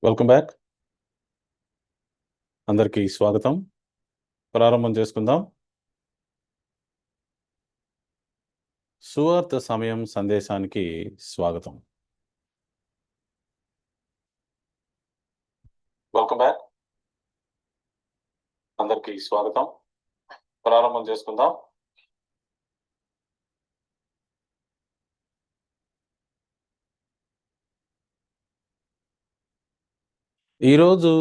Welcome back. అందరికీ స్వాగతం. ప్రారంభం చేసుకుందాం. సువార్త సమయం సందేశానికి స్వాగతం. Welcome back. అందరికీ స్వాగతం. ప్రారంభం చేసుకుందాం. ఈరోజు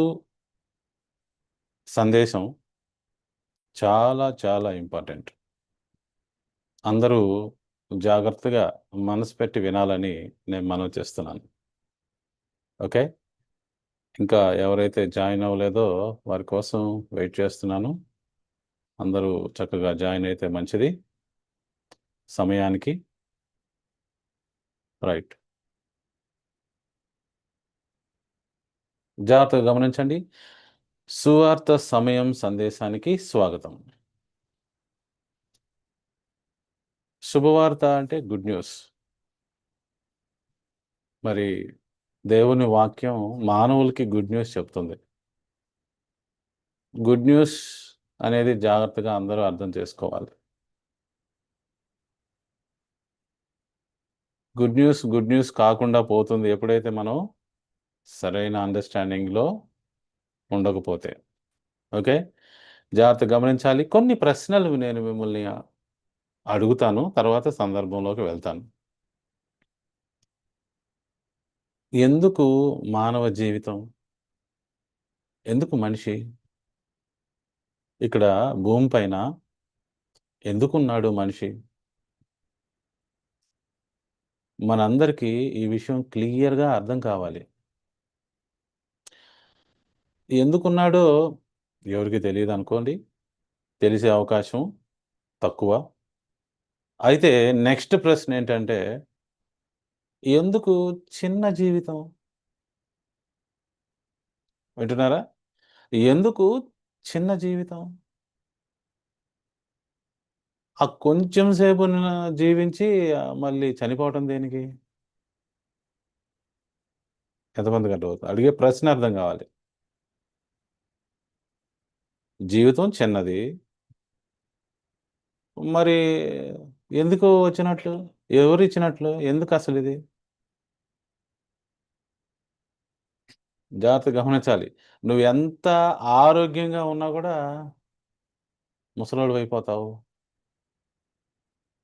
సందేశం చాలా చాలా ఇంపార్టెంట్. అందరూ జాగ్రత్తగా మనసు పెట్టి వినాలని నేను మనవి చేస్తున్నాను. ఓకే. ఇంకా ఎవరైతే జాయిన్ అవ్వలేదో వారి కోసం వెయిట్ చేస్తున్నాను. అందరూ చక్కగా జాయిన్ అయితే మంచిది సమయానికి. రైట్. జాగ్రత్తగా గమనించండి. సువార్త సమయం సందేశానికి స్వాగతం. శుభవార్త అంటే గుడ్ న్యూస్. మరి దేవుని వాక్యం మానవులకి గుడ్ న్యూస్ చెప్తుంది. గుడ్ న్యూస్ అనేది జాగ్రత్తగా అందరూ అర్థం చేసుకోవాలి. గుడ్ న్యూస్ కాకుండా పోతుంది ఎప్పుడైతే మనం సరైన అండర్స్టాండింగ్లో ఉండకపోతే. ఓకే. జాగ్రత్తగా గమనించాలి. కొన్ని ప్రశ్నలు నేను మిమ్మల్ని అడుగుతాను, తర్వాత సందర్భంలోకి వెళ్తాను. ఎందుకు మానవ జీవితం? ఎందుకు మనిషి ఇక్కడ భూమి పైన ఎందుకున్నాడు మనిషి? మనందరికీ ఈ విషయం క్లియర్‌గా అర్థం కావాలి. ఎందుకున్నాడో ఎవరికీ తెలీదనుకోండి. తెలిసే అవకాశం తక్కువ. అయితే నెక్స్ట్ ప్రశ్నేంటంటే, ఎందుకు చిన్న జీవితం? వింటున్నారా? ఎందుకు చిన్న జీవితం? ఆ కొంచెం సేపు జీవించి మళ్ళీ చనిపోవటం దేనికి? ఎంతమందికి అర్థమవుతుంది? అడిగే ప్రశ్న అర్థం కావాలి. జీవితం చిన్నది. మరి ఎందుకు వచ్చినట్లు? ఎవరిచ్చినట్లు? ఎందుకసలిది? జాగ్రత్తగా గమనించాలి. నువ్వెంత ఆరోగ్యంగా ఉన్నా గూడా ముసలోడివయిపోతావు.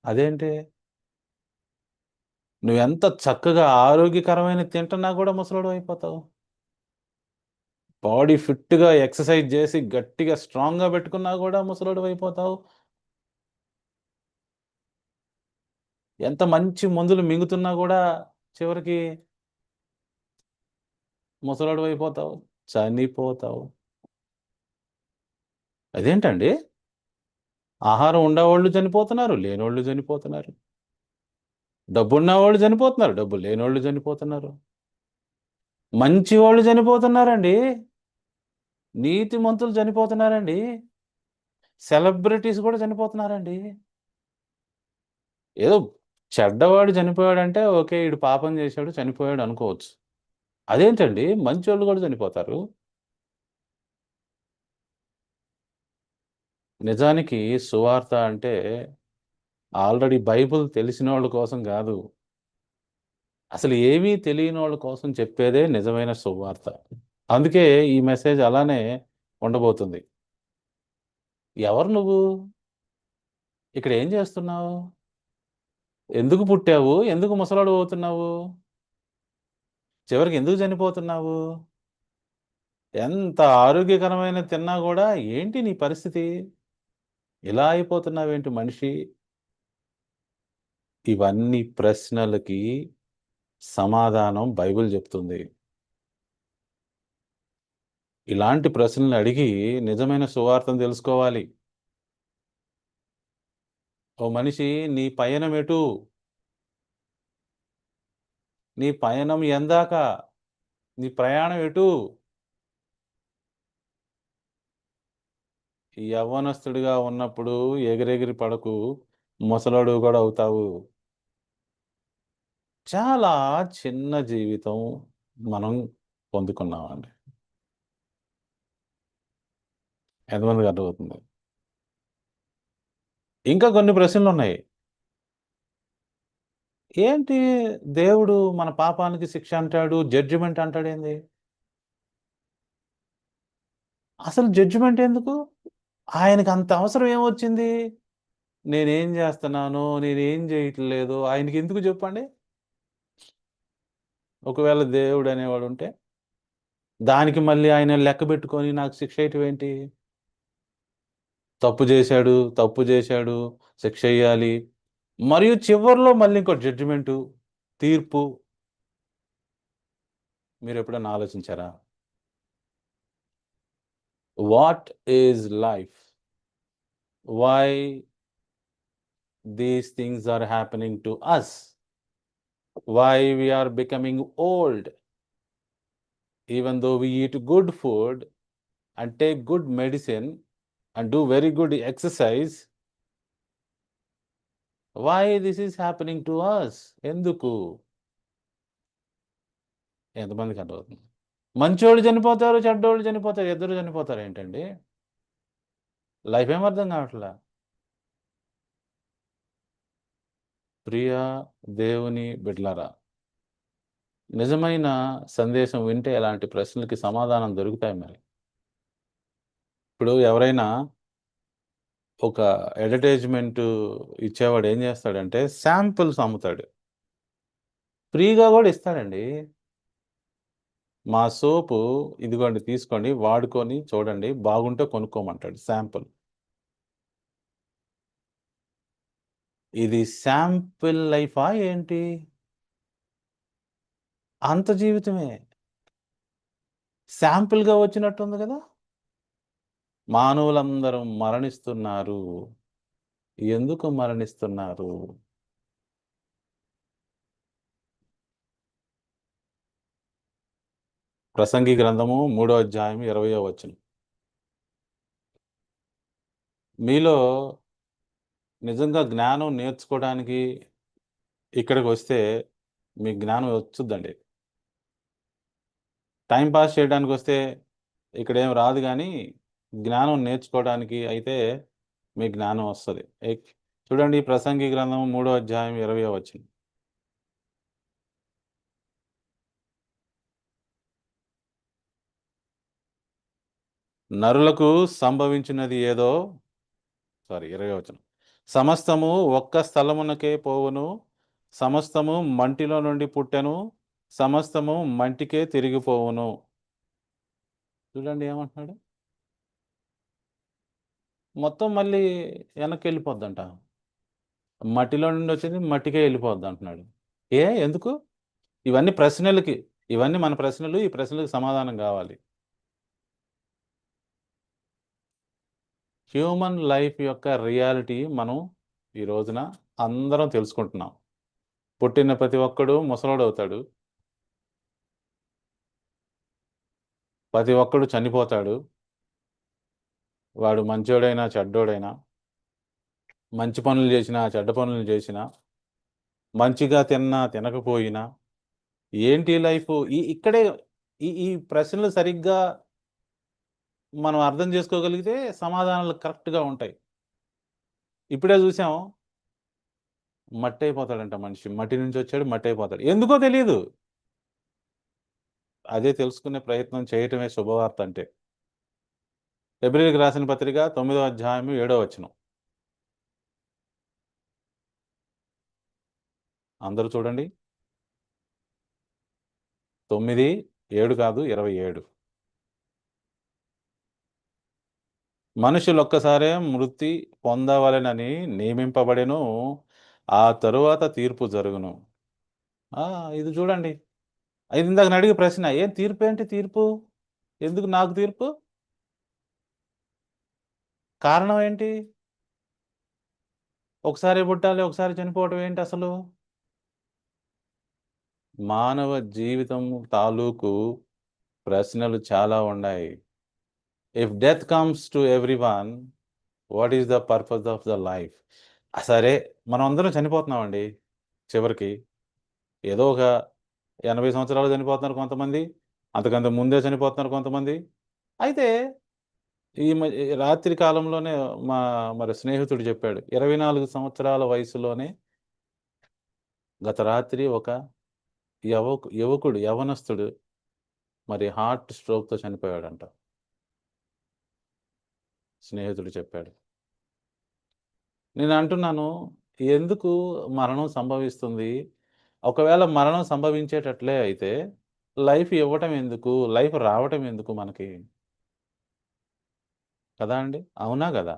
అదేంటి? నువ్వెంత చక్కగా ఆరోగ్యకరమైనది తింటున్నా గూడా ముసలోడివయిపోతావు. బాడీ ఫిట్‌గా ఎక్సర్‌సైజ్ జేసి గట్టిగా స్ట్రాంగ్‌గా బెట్టుకున్నా గూడా ముసలోడివయిపోతావు. ఎంత మంచి మందులు మింగుతున్నా గూడా చివరికి ముసలోడివయిపోతావు. చనిపోతావు. అదేంటండి? ఆహారం ఉండేవాళ్ళు చనిపోతున్నారు. లేనోళ్ళు చనిపోతున్నారు. డబ్బున్నవాళ్ళు చనిపోతున్నారు. డబ్బు లేనోళ్ళు చనిపోతున్నారు. మంచివాళ్ళు చనిపోతున్నారండి. నీతిమంతులు చనిపోతున్నారండి. సెలబ్రిటీస్ గూడా చనిపోతున్నారండి. ఏదో చెడ్డవాడు చనిపోయాడంటే ఓకే. ఈడు పాపం చేశాడు చనిపోయాడు అనుకోవచ్చు. అదేంటండి మంచోళ్ళు గూడా చనిపోతారు. నిజానికి సువార్త అంటే ఆల్రెడీ బైబుల్ తెలిసినోళ్ళ కోసం గాదు. అసలు ఏమీ తెలియనోళ్ళ కోసం చెప్పేదే నిజమైన సువార్త. అందుకే ఈ మెసేజ్ అలానే ఉండబోతుంది. ఎవరు నువ్వు? ఇక్కడ ఏం చేస్తున్నావు? ఎందుకు పుట్టావు? ఎందుకు ముసలోడివవుతున్నావు? చివరికి ఎందుకు చనిపోతున్నావు? ఎంత ఆరోగ్యకరమైనది తిన్నా గూడా ఏంటి నీ పరిస్థితి? ఇలా అయిపోతున్నావేంటి మనిషి? ఇవన్నీ ప్రశ్నలకి సమాధానం బైబిల్ జెప్తుంది. ఇలాంటి ప్రశ్నలు అడిగి నిజమైన సువార్తను తెలుసుకోవాలి. ఓ మనిషి నీ పయనమెటు? నీ పయనం ఎందాక? నీ ప్రయాణం ఎటు? యవ్వనస్తుడిగా ఉన్నప్పుడు ఎగిరెగిరి పడకు. ముసలోడివి గూడా అవుతావు. చాలా చిన్న జీవితం మనం పొందుకున్నామండి. ఎంతమందికి అర్థమవుతుంది? ఇంకా కొన్ని ప్రశ్నలున్నాయి. ఏంటి దేవుడు మన పాపానికి శిక్ష అంటాడు, జడ్జిమెంట్ అంటాడేంది? అసలు జడ్జిమెంట్ ఎందుకు? ఆయనకి అంత అవసరం ఏమొచ్చింది? నేనేం జేస్తున్నానో, నేనేం జేయట్లేదో ఆయనకెందుకు జెప్పండి? ఒకవేళ దేవుడనేవాడుంటే? దానికి మళ్ళీ ఆయన లెక్కబెట్టుకొని నాకు శిక్షేయటం ఏంటి? తప్పు జేశాడు, శిక్షెయ్యాలి. మరియు చివర్లో మళ్ళీ ఇంకో జడ్జిమెంటు, తీర్పు. మీరెప్పుడన్నా ఆలోచించారా? What is life? Why these things are happening to us? Why we are becoming old? Even though we eat good food and take good medicine and do very good exercise, why this is happening to us? ఎందుకు? ఎంతమందికి అర్థమవుతుంది? మంచోళ్ళు చనిపోతారు, చెడ్డోళ్ళు చనిపోతారు. ఇద్దరు చనిపోతారేంటండి? Life ఏం అర్థం కావట్లా. ప్రియ దేవుని బిడ్డలారా, నిజమైన సందేశం వింటే ఇలాంటి ప్రశ్నలకి సమాధానం దొరుకుతాయి మరి. ఇప్పుడు ఎవరైనా ఒక అడ్వర్టైజ్‌మెంట్ ఇచ్చేవాడు ఏం చేస్తాడంటే శాంపిల్స్ అమ్ముతాడు. ఫ్రీగా గూడా ఇస్తాడండి. మా సోపు ఇదిగోండి తీసుకోండి, వాడుకొని చూడండి, బాగుంటే కొనుక్కోమంటాడు శాంపిల్. ఇది శాంపిల్ లైఫా ఏంటి? అంత జీవితమే. శాంపిల్‌గా వచ్చినట్టుంది గదా! మానవులందరూ మరణిస్తున్నారు. ఎందుకు మరణిస్తున్నారు? ప్రసంగి గ్రంథము 3వ అధ్యాయం 20వ వచనం. మీలో నిజంగా జ్ఞానం నేర్చుకోవడానికి ఇక్కడికొస్తే మీకు జ్ఞానం వచ్చుద్దండి. టైమ్ పాస్ చేయడానికొస్తే ఇక్కడేం రాదు గానీ, జ్ఞానం నేర్చుకోవడానికి అయితే మీకు జ్ఞానం వస్తది. చూడండి ప్రసంగి గ్రంథం 3వ అధ్యాయం 20వ వచనం. నరులకు సంభవించినది ఏదో 20వ వచనం. సమస్తము ఒక్క స్థలమునకే పోవును. సమస్తము మంటిలో నుండి పుట్టెను. సమస్తము మంటికే తిరిగిపోవును. చూడండి ఏమంటున్నాడు? మొత్తం మళ్ళీ వెనక్కెళ్ళిపోద్దంట. మట్టిలో నుండి వచ్చింది మట్టికే ఎళ్ళిపోద్దంటున్నాడు. ఎందుకు? ఇవన్నీ ప్రశ్నలకి. ఇవన్నీ మన ప్రశ్నలు. ఈ ప్రశ్నలకు సమాధానం గావాలి. హ్యూమన్ లైఫ్ యొక్క రియాలిటీ మనం ఈ రోజున అందరం తెలుసుకుంటున్నాం. పుట్టిన ప్రతి ఒక్కడు ముసలోడవుతాడు. ప్రతి ఒక్కడు చనిపోతాడు. వాడు మంచోడైనా, చెడ్డోడైనా, మంచి పనులు జేసినా, చెడ్డ పనులు జేసినా, మంచిగా తిన్నా, తినకపోయినా, ఏంటి లైఫు? ఇక్కడే ఈ ప్రశ్నలు సరిగ్గా మనం అర్థం చేసుకోగలిగితే సమాధానాలు కరెక్ట్‌గా ఉంటాయి. ఇప్పుడే చూసాం మట్టయిపోతాడంట మనిషి. మట్టి నుంచొచ్చాడు మట్టయిపోతాడు. ఎందుకో తెలీదు. అదే తెలుసుకునే ప్రయత్నం చేయటమే శుభవార్త అంటే. హెబ్రీయులకు రాసిన పత్రిక 9వ అధ్యాయం 7వ వచనం. అందరూ చూడండి. 9, 7 కాదు 27. మనుషులొక్కసారే మృతి పొందవలెనని నియమింపబడెను. ఆ తరువాత తీర్పు జరుగును. ఆ! ఇది చూడండి. ఇది ఇందాక నేనడిగే ప్రశ్న. ఏం తీర్పేంటి తీర్పు? ఎందుకు నాకు తీర్పు? కారణం ఏంటి? ఒకసారే పుట్టాలి, ఒకసారి చనిపోవటం ఏంటసలు? మానవ జీవితం తాలూకు ప్రశ్నలు చాలా ఉన్నాయి. If death comes to everyone, what is the purpose of the life? సరే, మనమందరం చనిపోతున్నామండి చివరికి. ఏదో ఒక 80 సంవత్సరాలు చనిపోతున్నారు కొంతమంది. అంతకంటే ముందే చనిపోతున్నారు కొంతమంది. అయితే ఈ రాత్రి కాలంలోనే మరి స్నేహితుడు చెప్పాడు. 24 సంవత్సరాల వయసులోనే గత రాత్రి ఒక యవనస్తుడు మరి హార్ట్ స్ట్రోక్‌తో చనిపోయాడంట. స్నేహితుడు చెప్పాడు. నేనంటున్నాను, ఎందుకు మరణం సంభవిస్తుంది? ఒకవేళ మరణం సంభవించేటట్లే అయితే, లైఫ్ ఇవ్వటం ఎందుకు? లైఫ్ రావటం ఎందుకు మనకి? కదా అండి! అవునా గదా!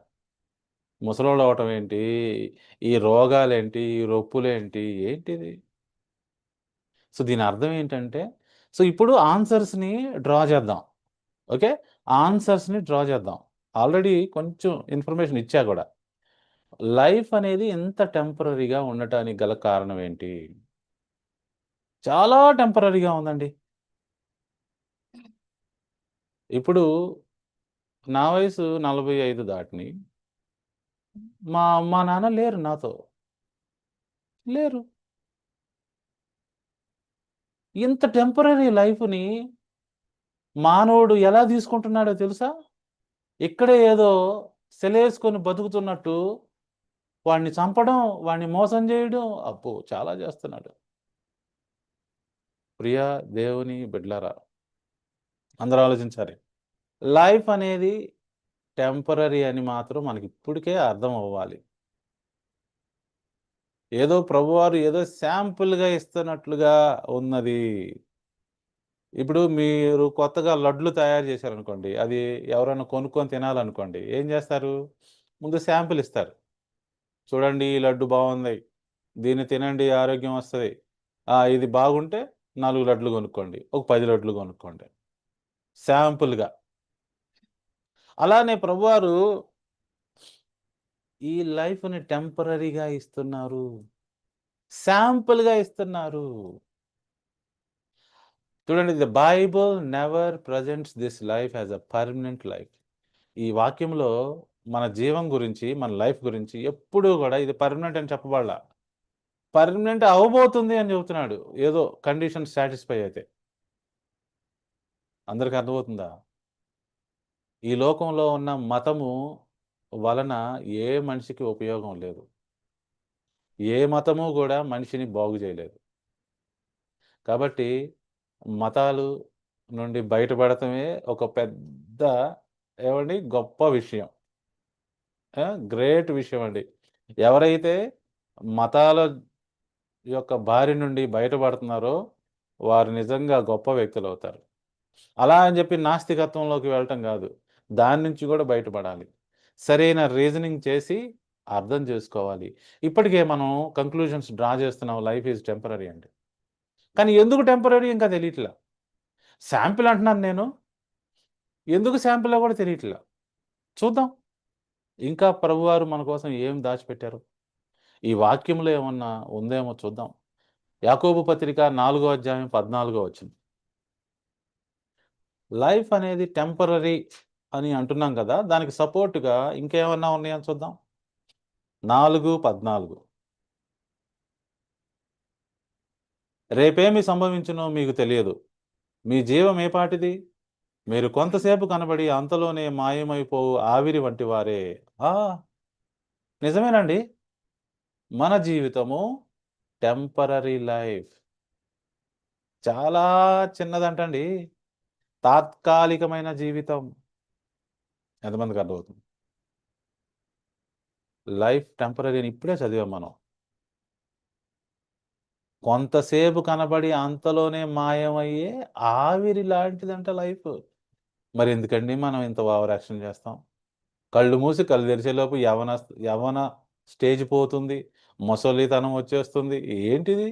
ముసలోళ్ళవ్వటం ఏంటి? ఈ రోగాలేంటి? ఈ రొప్పులేంటి? ఏంటిది? సో, దీని అర్థం ఏంటంటే, సో, ఇప్పుడు ఆన్సర్స్‌ని డ్రా చేద్దాం. ఓకే. ఆన్సర్స్‌ని డ్రా చేద్దాం. ఆల్రెడీ కొంచెం ఇన్ఫర్మేషన్ ఇచ్చా గూడా. లైఫ్ అనేది ఇంత టెంపరరీగా ఉండటానికి గల కారణం ఏంటి? చాలా టెంపరరీగా ఉందండి. ఇప్పుడు నా వయసు 45 దాటినియి. మా అమ్మా, నాన్న లేరు నాతో. లేరు. ఇంత టెంపరరీ లైఫ్‌ని మానవుడు ఎలా తీసుకుంటున్నాడో తెలుసా? ఇక్కడే ఏదో సెలేసుకొని బతుకుతున్నట్టు వాడిని చంపడం, వాడిని మోసం జేయడం అబ్బో! చాలా జేస్తున్నాడు. ప్రియ దేవుని బిడ్డలారా! అందరూ ఆలోచించాలి. లైఫ్ అనేది టెంపరరీ అని మాత్రం మనకిప్పటికే అర్థం అవ్వాలి. ఏదో ప్రభువారు ఏదో శాంపుల్‌గా ఇస్తున్నట్లుగా ఉన్నది. ఇప్పుడు మీరు కొత్తగా లడ్లు తయారు చేశారనుకోండి. అది ఎవరైనా కొనుక్కొని తినాలనుకోండి. ఏం జేస్తారు? ముందు శాంపుల్ ఇస్తారు. చూడండి ఈ లడ్డు బావుంది. దీన్ని తినండి ఆరోగ్యం వస్తది. ఇది బాగుంటే 4 లడ్లు కొనుక్కోండి. ఒక 10 లడ్లు కొనుక్కోండి. శాంపుల్‌గా. అలానే ప్రభువారు ఈ లైఫ్‌ని టెంపరరీగా ఇస్తున్నారు. శాంపుల్‌గా ఇస్తున్నారు. చూడండి the Bible never presents this life as a permanent life. ఈ వాక్యంలో మన జీవం గురించి, మన లైఫ్ గురించి ఎప్పుడూ గూడా ఇది పర్మనెంట్ అని చెప్పబడల. పర్మనెంట్ అవ్వబోతుంది అని చెప్తున్నాడు. ఏదో కండిషన్ సాటిస్ఫై అయితే. అందరికి అర్థమవుతుందా? ఈ లోకంలో ఉన్న మతము వలన ఏ మనిషికి ఉపయోగం లేదు. ఏ మతము గూడా మనిషిని బాగు జేయలేదు. కాబట్టి మతాలు నుండి బయటపడటమే ఒక పెద్ద ఏవండి గొప్ప విషయం. గ్రేట్ విషయం అండి. ఎవరైతే మతాల యొక్క బారి నుండి బయటపడుతున్నారో వారు నిజంగా గొప్ప వ్యక్తులవుతారు. అలా అని జెప్పి నాస్తికత్వంలోకి వెళ్ళటం గాదు. దాని నుంచి గూడా బయటపడాలి. సరైన రీజనింగ్ చేసి అర్థం జేసుకోవాలి. ఇప్పటికే మనం కంక్లూజన్స్ డ్రా జేస్తున్నాం లైఫ్ ఈజ్ టెంపరరీ అండి. కానీ ఎందుకు టెంపరరీ ఇంకా తెలీట్లా. శాంపిల్ అంటున్నాను నేను. ఎందుకు శాంపిలో గూడా తెలియట్లా. చూద్దాం. ఇంకా ప్రభువారు మన కోసం ఏం దాచిపెట్టారు? ఈ వాక్యంలో ఏమన్నా ఉందేమో చూద్దాం. యాకోబు పత్రిక 4 అధ్యాయం 14 వచనం. లైఫ్ అనేది టెంపరరీ అని అంటున్నాం గదా! దానికి సపోర్ట్‌గా ఇంకేమన్నా ఉన్నాయా చూద్దాం. 4:14 రేపేమి సంభవించునో మీకు తెలియదు. మీ జీవం ఏపాటిది? మీరు కొంతసేపు కనబడి అంతలోనే మాయమైపోవు ఆవిరి వంటి వారే. ఆ! నిజమేనండి. మన జీవితము టెంపరరీ లైఫ్. చాలా చిన్నదంటండి. తాత్కాలికమైన జీవితం. ఎంతమందికి అర్థమవుతుంది? లైఫ్ టెంపరరీ అని ఇప్పుడే చదివాం మనం. కొంతసేపు కనబడి అంతలోనే మాయమయ్యే ఆవిరి లాంటిదంట లైఫ్. మరెందుకండి మనం ఇంత ఓవర్ యాక్షన్ చేస్తాం? కళ్ళు మూసి కళ్ళు తెరిచేలోపు యవ్వన స్టేజ్ పోతుంది. ముసలితనం వచ్చేస్తుంది. ఏంటిది?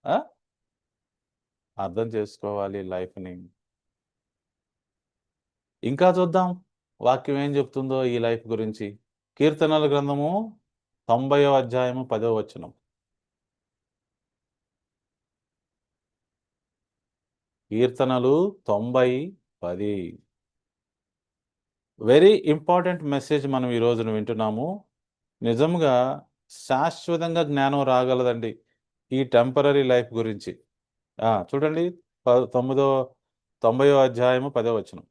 ఆ! అర్థం చేసుకోవాలి లైఫ్‌ని. ఇంకా చూద్దాం. వాక్యం ఏం చెప్తుందో ఈ లైఫ్ గురించి. కీర్తనల గ్రంథము 90వ అధ్యాయము 10వ వచనం. కీర్తనలు 90, 10. వెరీ ఇంపార్టెంట్ మెసేజ్ మనం ఈ రోజున వింటున్నాము. నిజంగా శాశ్వతంగా జ్ఞానం రాగలదండి. ఈ టెంపరరీ లైఫ్ గురించి. చూడండి తొమ్మిదో 90వ అధ్యాయము 10వ వచనం.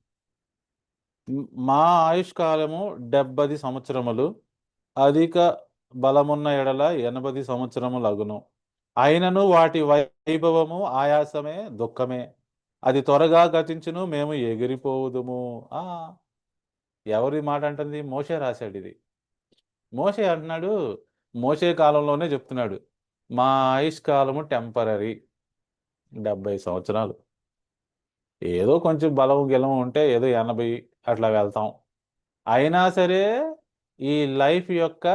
మా ఆయుష్కాలము 70 సంవత్సరములు, అధిక బలమున్న ఎడల 80 సంవత్సరములగును. అయినను వాటి వైభవము ఆయాసమే, దుఃఖమే. అది త్వరగా గతించును, మేము ఎగిరిపోవుదుము. ఆ ఎవరి మాట అంటుంది? మోషే రాశాడు ఇది. మోషే అంటున్నాడు, మోషే కాలంలోనే చెప్తున్నాడు, మా ఆయుష్కాలము టెంపరరీ, 70 సంవత్సరాలు. ఏదో కొంచెం బలం గిలం ఉంటే ఏదో 80 అట్లా వెళ్తాం. అయినా సరే ఈ లైఫ్ యొక్క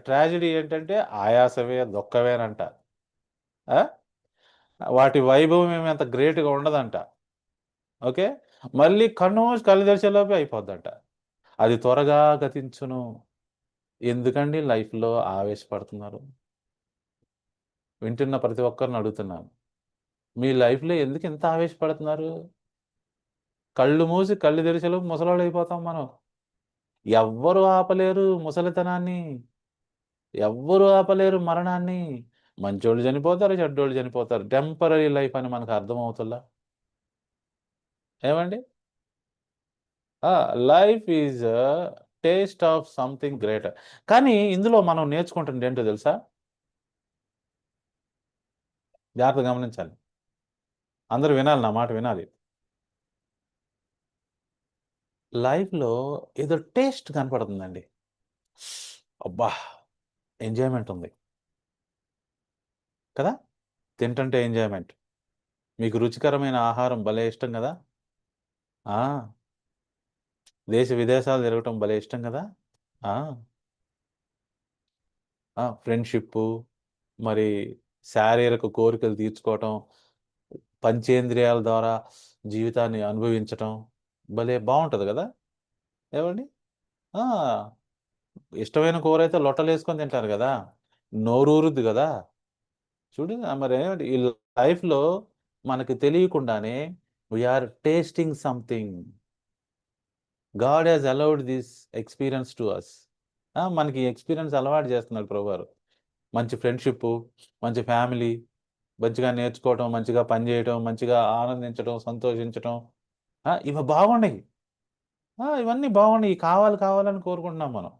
ట్రాజడీ ఏంటంటే ఆయాసమే, దుఃఖమేనంట. ఆ? వాటి వైభవం ఏమి అంత గ్రేట్గా ఉండదంట. ఓకే, మళ్ళీ కళ్ళు తెరిచేలోపే అయిపోద్దంట. అది త్వరగా గతించును. ఎందుకండి లైఫ్లో ఆవేశపడుతున్నారు? వింటున్న ప్రతి ఒక్కరిని అడుగుతున్నాను, మీ లైఫ్లో ఎందుకు ఇంత ఆవేశపడుతున్నారు? కళ్ళు మూసి కళ్ళు తెరిచేలోపు ముసలోళ్ళు అయిపోతాం మనం. ఎవ్వరు ఆపలేరు ముసలితనాన్ని, ఎవ్వరు ఆపలేరు మరణాన్ని. మంచోళ్ళు చనిపోతారు, చెడ్డోళ్ళు చనిపోతారు. టెంపరరీ లైఫ్ అని మనకు అర్థమవుతుందా? ఏమండి? Life is taste of something greater. కానీ ఇందులో మనం నేర్చుకుంటుంది ఏంటో తెలుసా? జాగ్రత్త గమనించాలి, అందరూ వినాలి, నా మాట వినాలి. లైఫ్లో ఏదో టేస్ట్ కనపడుతుందండి. అబ్బా, ఎంజాయ్మెంట్ ఉంది కదా, తింటుంటే ఎంజాయ్మెంట్. మీకు రుచికరమైన ఆహారం భలే ఇష్టం కదా. ఆ దేశ విదేశాలు తిరగటం భలే ఇష్టం కదా. ఫ్రెండ్షిప్, మరి శారీరక కోరికలు తీర్చుకోవటం, పంచేంద్రియాల ద్వారా జీవితాన్ని అనుభవించటం భలే బాగుంటుంది కదా. ఏమండి? ఆ, ఇష్టమైన కూర అయితే లొట్టలు వేసుకొని తింటారు కదా, నోరూరుద్ది కదా. చూడు మరి ఏమండి, ఈ లైఫ్లో మనకి తెలియకుండానే we are tasting something. God has allowed this experience to us. మనకి ఎక్స్పీరియన్స్ అలవాటు చేస్తున్నాడు ప్రభువారు. మంచి ఫ్రెండ్షిప్, మంచి ఫ్యామిలీ, మంచిగా నేర్చుకోవటం, మంచిగా పనిచేయటం, మంచిగా ఆనందించడం, సంతోషించటం, ఇవి బాగున్నాయి. ఇవన్నీ బాగున్నాయి, కావాలి కావాలని కోరుకుంటున్నాం మనం.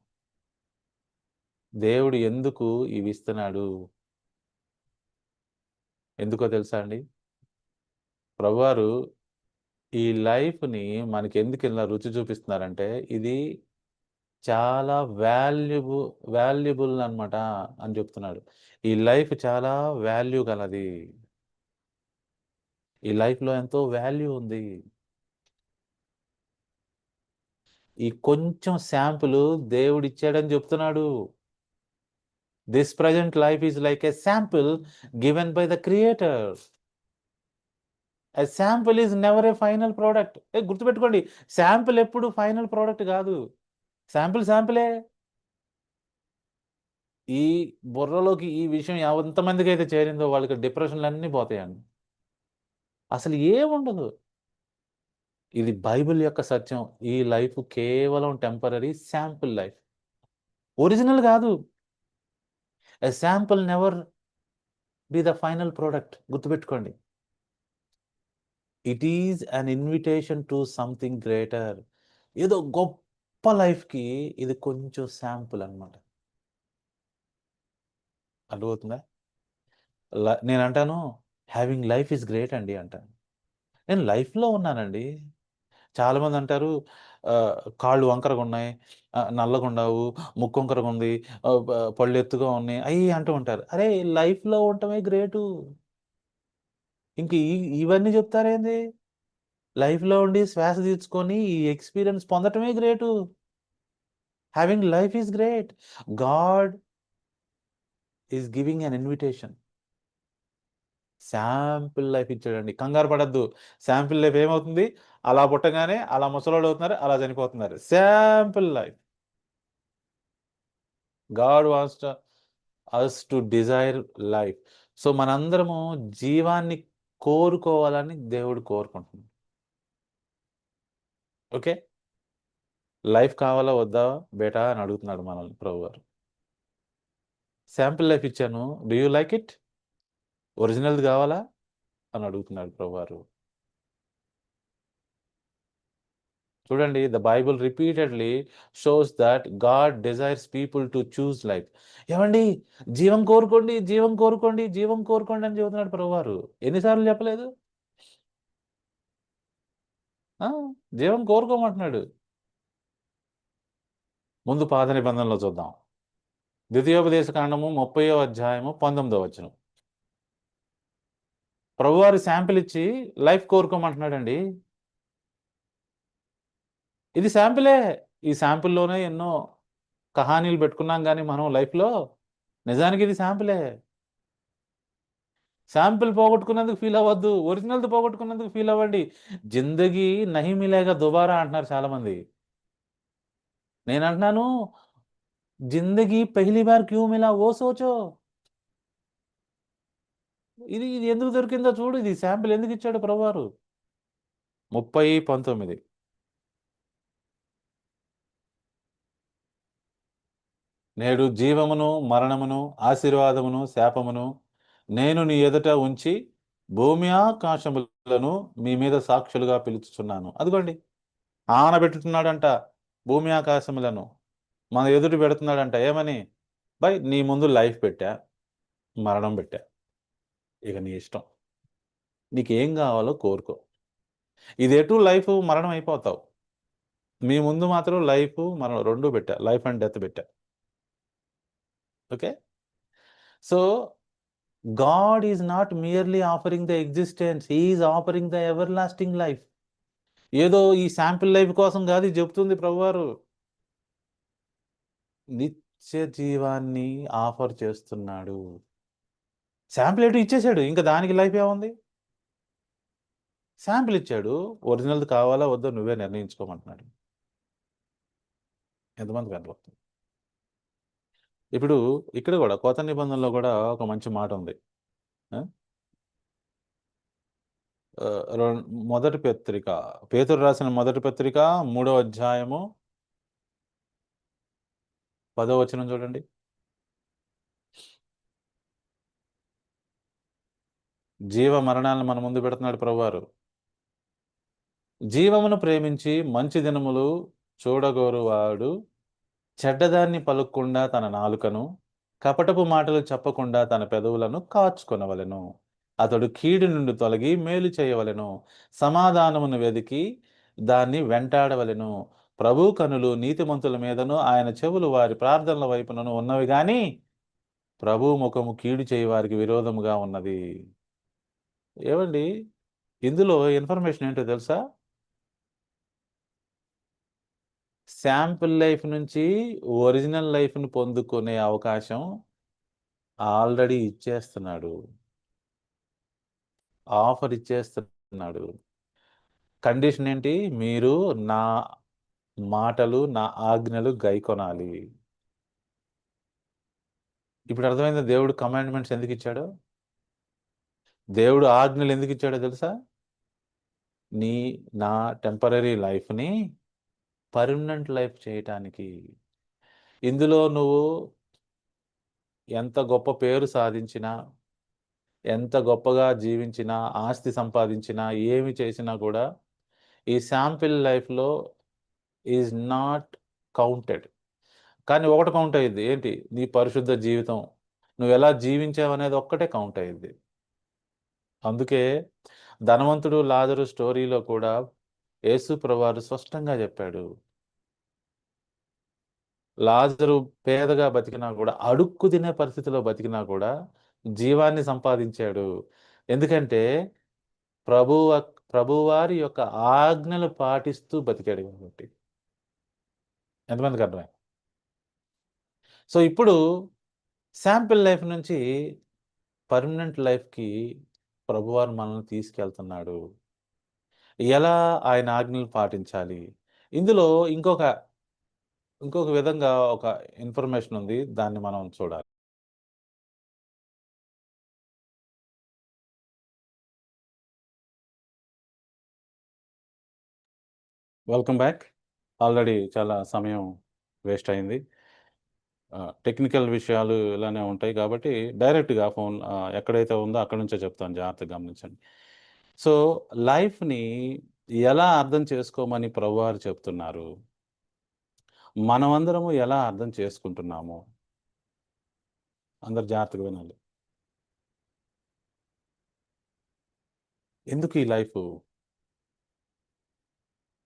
దేవుడు ఎందుకు ఇవి ఇస్తున్నాడు? ఎందుకో తెలుసా అండి? ప్రభువారు ఈ లైఫ్ని మనకి ఎందుకు ఇలా రుచి చూపిస్తున్నారంటే, ఇది చాలా వాల్యుబుల్ అన్నమాట అని చెప్తున్నాడు. ఈ లైఫ్ చాలా వాల్యూ గలది. ఈ లైఫ్లో ఎంతో వాల్యూ ఉంది. ఈ కొంచెం శాంపుల్ దేవుడు ఇచ్చాడని చెప్తున్నాడు. This present life is like a sample given by the creator. A sample is never a final product. గుర్తుపెట్టుకోండి, శాంపుల్ ఎప్పుడు ఫైనల్ ప్రోడక్ట్ కాదు. శాంపులే. ఈ బుర్రలోకి ఈ విషయం ఎంతమందికి అయితే చేరిందో వాళ్ళకి డిప్రెషన్లు అన్నీ పోతాయండి. అసలు ఏముండదు. ఇది బైబిల్ యొక్క సత్యం. ఈ లైఫ్ కేవలం టెంపరరీ శాంపుల్ లైఫ్, ఒరిజినల్ కాదు. A sample never be the final product. గుర్తుపెట్టుకోండి. It is an invitation to something greater. ఏదో గొప్ప లైఫ్కి ఇది కొంచెం శాంపుల్ అనమాట. అర్థమవుతుందా? నేను అంటాను, హ్యావింగ్ లైఫ్ ఈజ్ గ్రేట్ అండి అంటాను. నేను లైఫ్లో ఉన్నానండి. చాలామంది అంటారు, కాళ్ళు వంకరగా ఉన్నాయి, నల్లగా ఉండవు, ముక్కు వంకరగా ఉంది, పళ్ళు ఎత్తుగా ఉన్నాయి, అవి అంటూ ఉంటారు. అరే, లైఫ్లో ఉండటమే గ్రేటు. ఇంక ఇవన్నీ చెప్తారేంది? లైఫ్లో ఉండి శ్వాస తీర్చుకొని ఈ ఎక్స్పీరియన్స్ పొందటమే great. Having life is great. God is giving an invitation. Sample life ఇచ్చాడండి. కంగారు పడద్దు. శాంపుల్ లైఫ్ ఏమవుతుంది? అలా పుట్టగానే అలా ముసలోళ్ళు అవుతున్నారు, అలా చనిపోతున్నారు. Sample life. God wants us to desire life. So మనందరము జీవాన్ని కోరుకోవాలని దేవుడు కోరుకుంటున్నాడు. ఓకే, లైఫ్ కావాలా వద్దా బేటా అని అడుగుతున్నాడు మనల్ని ప్రభువారు. శాంపుల్ లైఫ్ ఇచ్చాను, డూ యూ లైక్ ఇట్? ఒరిజినల్ది కావాలా? అని అడుగుతున్నాడు ప్రభువారు. చూడండి, the Bible repeatedly shows that God desires people to choose life. ఏమండి, జీవం కోరుకోండి, జీవం కోరుకోండి, జీవం కోరుకోండి అని చెబుతున్నాడు ప్రభువారు. ఎన్నిసార్లు చెప్పలేదు? ఆ, జీవం కోరుకోమంటున్నాడు. ముందు పాత నిబంధనలో చూద్దాం. ద్వితీయోపదేశ కాండము 30వ అధ్యాయము 19వ వచనం. ప్రభువారు శాంపిల్ ఇచ్చి లైఫ్ కోరుకోమంటున్నాడండి. ఇది శాంపిలే. ఈ శాంపిల్లోనే ఎన్నో కహానీలు పెట్టుకున్నాం కానీ మనం లైఫ్లో. నిజానికి ఇది శాంపిలే. శాంపిల్ పోగొట్టుకున్నందుకు ఫీల్ అవ్వద్దు, ఒరిజినల్ది పోగొట్టుకున్నందుకు ఫీల్ అవ్వండి. జిందగీ నహి మిలేగా దుబారా అంటున్నారు చాలామంది. నేను అంటున్నాను, జిందగీ పెహ్లీ బార్ క్యూ మిలా ఓ సోచో. ఇది ఇది ఎందుకు దొరికిందో చూడు. ఇది శాంపిల్ ఎందుకు ఇచ్చాడు ప్రభువారు. 30:19. నేడు జీవమును మరణమును ఆశీర్వాదమును శాపమును నేను నీ ఎదుట ఉంచి భూమి ఆకాశములను మీ మీద సాక్షులుగా పిలుచుచున్నాను. అదిగోండి, ఆనబెట్టుతున్నాడంట భూమి ఆకాశములను, మన ఎదుట పెడుతున్నాడంట. ఏమని? బై నీ ముందు లైఫ్ పెట్టా, మరణం పెట్టా, ఇక నీ ఇష్టం, నీకేం కావాలో కోరుకో. ఇది ఎటు లైఫ్ మరణం అయిపోతావు. మీ ముందు మాత్రం లైఫ్ మరణం రెండు పెట్టా, లైఫ్ అండ్ డెత్ పెట్టా. Okay, so God is not merely offering the existence, he is offering the everlasting life. ఏదో ఈ శాంపిల్ లైఫ్ కోసం కాదు ఇది చెప్తుంది ప్రభువారు. నిత్య జీవాన్ని ఆఫర్ చేస్తున్నాడు. శాంపిల్ ఎటు ఇచ్చేసాడు, ఇంకా దానికి లైఫ్ ఏముంది? శాంపిల్ ఇచ్చాడు, ఒరిజినల్ది కావాలా వద్దో నువ్వే నిర్ణయించుకోమంటున్నాడు. ఎంతమంది కనబడుతుంది? ఇప్పుడు ఇక్కడ కూడా కొత్త నిబంధనలో కూడా ఒక మంచి మాట ఉంది. మొదటి పత్రిక, పేతురు రాసిన మొదటి పత్రిక 3వ అధ్యాయము 10వ వచనం చూడండి. జీవ మరణాలను మన ముందు పెడుతున్నాడు ప్రభువారు. జీవమును ప్రేమించి మంచి దినములు చూడగోరువాడు చెడ్డదాన్ని పలుక్కుండా తన నాలుకను, కపటపు మాటలు చెప్పకుండా తన పెదవులను కాచుకొనవలెను. అతడు కీడు నుండి తొలగి మేలు చేయవలెను, సమాధానమును వెదికి దాన్ని వెంటాడవలెను. ప్రభు కనులు నీతిమంతుల మీదను ఆయన చెవులు వారి ప్రార్థనల వైపునను ఉన్నవి గాని ప్రభు ముఖము కీడు చేయవారికి విరోధముగా ఉన్నది. ఏమండి, ఇందులో ఇన్ఫర్మేషన్ ఏంటో తెలుసా? శాంపుల్ లైఫ్ నుంచి ఒరిజినల్ లైఫ్ను పొందుకునే అవకాశం ఆల్రెడీ ఇచ్చేస్తున్నాడు, ఆఫర్ ఇచ్చేస్తున్నాడు. కండిషన్ ఏంటి? మీరు నా మాటలు, నా ఆజ్ఞలు గైకొనాలి. ఇప్పుడు అర్థమైందా దేవుడు కమాండ్మెంట్స్ ఎందుకు ఇచ్చాడో? దేవుడు ఆజ్ఞలు ఎందుకు ఇచ్చాడో తెలుసా? నా టెంపరరీ లైఫ్ని పర్మనెంట్ లైఫ్ చేయటానికి. ఇందులో నువ్వు ఎంత గొప్ప పేరు సాధించినా, ఎంత గొప్పగా జీవించినా, ఆస్తి సంపాదించినా, ఏమి చేసినా కూడా ఈ శాంపిల్ లైఫ్లో ఈజ్ నాట్ కౌంటెడ్. కానీ ఒకటి కౌంట్ అయ్యిద్ది. ఏంటి? నీ పరిశుద్ధ జీవితం, నువ్వు ఎలా జీవించావు అనేది ఒక్కటే కౌంట్ అయ్యిద్ది. అందుకే ధనవంతుడు లాజరు స్టోరీలో కూడా యేసు ప్రభువారు స్పష్టంగా చెప్పాడు, లాజరు పేదగా బతికినా కూడా, అడుక్కు తినే పరిస్థితిలో బతికినా కూడా జీవాన్ని సంపాదించాడు. ఎందుకంటే ప్రభువారి యొక్క ఆజ్ఞలు పాటిస్తూ బతికాడు కాబట్టి. ఎంతమందికి అర్థమైంది? సో ఇప్పుడు శాంపిల్ లైఫ్ నుంచి పర్మనెంట్ లైఫ్కి ప్రభువారు మనల్ని తీసుకెళ్తున్నాడు. ఎలా ఆయన ఆజ్ఞలు పాటించాలి? ఇందులో ఇంకొక విధంగా ఒక ఇన్ఫర్మేషన్ ఉంది, దాన్ని మనం చూడాలి. Welcome back. ఆల్రెడీ చాలా సమయం వేస్ట్ అయింది. టెక్నికల్ విషయాలు ఇలానే ఉంటాయి కాబట్టి డైరెక్ట్గా ఫోన్ ఎక్కడైతే ఉందో అక్కడ నుంచే చెప్తాను, జాగ్రత్తగా గమనించండి. సో, లైఫ్‌ని ఎలా అర్థం చేసుకోమని ప్రభువారు చెప్తున్నారు? మనమందరము ఎలా అర్థం చేసుకుంటున్నాము? అందరూ జాగ్రత్తగా వినాలి. ఎందుకు ఈ లైఫు?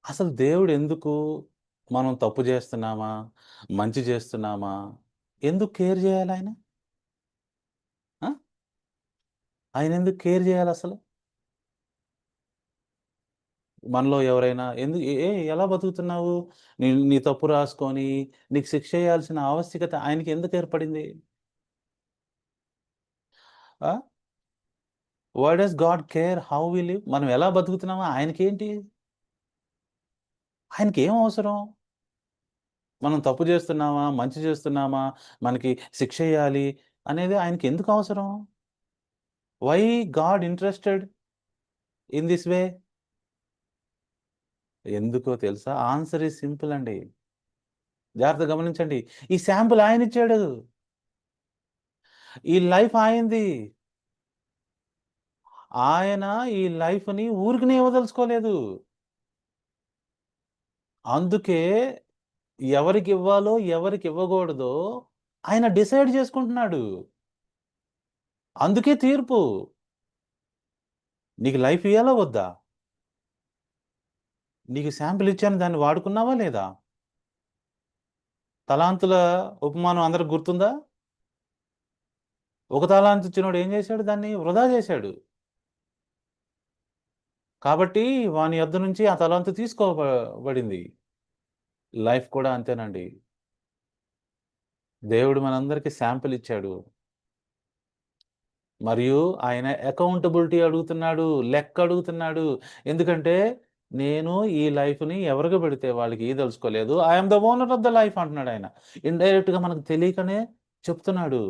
అసలు దేవుడెందుకు మనం తప్పు జేస్తున్నామా? మంచి జేస్తున్నామా? ఎందుకు కేర్ జేయాలాయన? ఆ! ఆయనెందుకు కేర్ జేయాలసలు? మనలో ఎవరైనా ఎలా బతుకుతున్నావు? నీ తప్పు రాసుకొని, నీకు శిక్షేయాల్సిన ఆవశ్యకత ఆయనకెందుకు ఏర్పడింది? ఆ! Why does God care how we live? మనం ఎలా బతుకుతున్నామో ఆయనకేంటి? ఆయనకేం అవసరం? మనం తప్పు జేస్తున్నామా? మంచి జేస్తున్నామా? మనకి శిక్షెయ్యాలి అనేది ఆయనకెందుకు అవసరం? Why God interested in this way? ఎందుకో తెలుసా? ఆన్సర్ ఈజ్ సింపుల్ అండి. జాగ్రత్తగా గమనించండి. ఈ శాంపుల్ ఆయనిచ్చాడు. ఈ లైఫ్ ఆయనది. ఆయన ఈ లైఫ్‌ని ఊరికనే ఇవ్వదలుచుకోలేదు. అందుకే ఎవరికివ్వాలో, ఎవరికివ్వకూడదో ఆయన డిసైడ్ చేసుకుంటున్నాడు. అందుకే తీర్పు. నీకు లైఫ్ ఇయ్యాలా వద్దా? నీకు శాంపిల్ ఇచ్చాను దాన్ని వాడుకున్నావా లేదా? తలాంతుల ఉపమానం అందరికి గుర్తుందా? ఒక తలాంతు ఇచ్చినోడు ఏం చేశాడు? దాన్ని వృధా చేశాడు. కాబట్టి వాని యొద్ద నుంచి ఆ తలాంతు బడింది. లైఫ్ కూడా అంతేనండి. దేవుడు మనందరికి శాంపిల్ ఇచ్చాడు. మరియు ఆయన అకౌంటబిలిటీ అడుగుతున్నాడు. లెక్క అడుగుతున్నాడు. ఎందుకంటే నేను ఈ లైఫ్‌ని ఎవరికి పెడితే వాళ్ళకి ఇయ్యదలుచుకోలేదు. I am the owner of the life అంటున్నాడాయన. ఇండైరెక్ట్‌గా మనకు తెలియకనే చెప్తున్నాడు.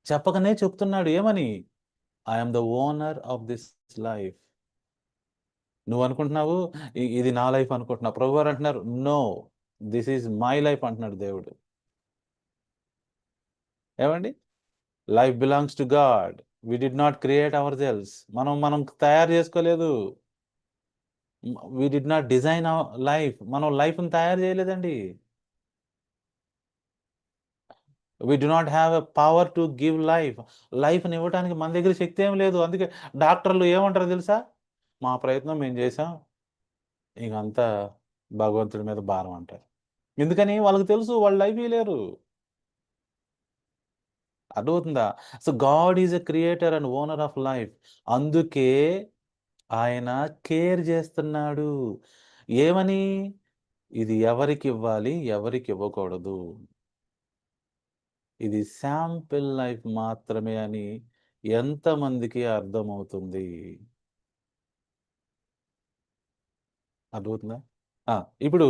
చెప్పకనే చెప్తున్నాడు. ఏమని? I am the owner of this life. నువ్వనుకుంటున్నావు ఇది నా లైఫ్ అనుకుంటున్నావు. ప్రభువారు అంటున్నారు, no. This is my life అంటున్నాడు దేవుడు. ఏవండీ? Life belongs to God. We did not create our selves. మనం తయారు చేసుకోలేదు. We did not design life. మనం లైఫ్‌ని తయారు చేయలేదండి. We do not have a power to give life. లైఫ్‌ని ఇవ్వటానికి మన దగ్గర శక్తి ఏమి లేదు. అందుకే డాక్టర్లు ఏమంటారో తెలుసా? మా ప్రయత్నం మేము చేసాం. ఇకంతా భగవంతుడి మీద భారం అంటారు. ఎందుకని? వాళ్ళకి తెలుసు వాళ్ళు లైఫ్ ఇయ్యలేరు. అర్థమవుతుందా? So, God is a creator and owner of life. అందుకే ఆయన కేర్ జేస్తున్నాడు. ఏమని? ఇది ఎవరికివ్వాలి, ఎవరికివ్వకూడదు. ఇది శాంపిల్ లైఫ్ మాత్రమే అని ఎంతమందికి అర్థమవుతుంది? అర్థమవుతుందా? ఆ! ఇప్పుడు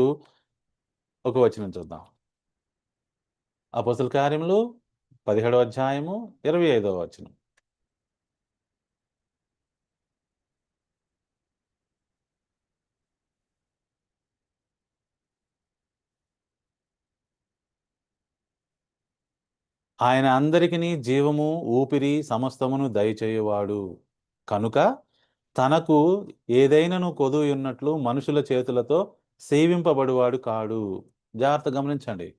ఒక వచనం చూద్దాం. అపోస్తల కార్యములు 17వ అధ్యాయము 25వ వచనం. ఆయన అందరికిని జీవము, ఊపిరి సమస్తమును దయచేయువాడు. కనుక తనకు ఏదైనను కొదువుయున్నట్లు మనుషుల చేతులతో సేవింపబడువాడు కాడు. జాగ్రత్తగా గమనించండి.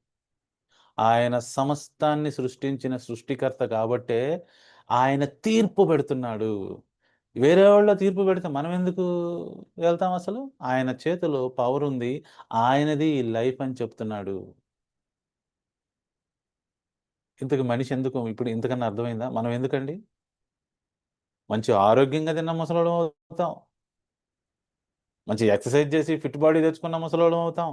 ఆయన సమస్తాన్ని సృష్టించిన సృష్టికర్త కాబట్టే ఆయన తీర్పు పెడుతున్నాడు. వేరే వాళ్ళ తీర్పు పెడితే మనమెందుకు వెళ్తాం అసలు? ఆయన చేతిలో పవరుంది. ఆయనది ఈ లైఫ్ అని చెప్తున్నాడు. ఇంతకి మనిషి ఎందుకు ఇప్పుడు ఇంతకన్నా అర్థమైందా? మనం ఎందుకండి? మంచి ఆరోగ్యంగా తిన్న ముసలోళ్ళం అవుతాం. మంచి ఎక్సర్‌సైజ్ చేసి ఫిట్ బాడీ తెచ్చుకున్న ముసలోళ్ళం అవుతాం.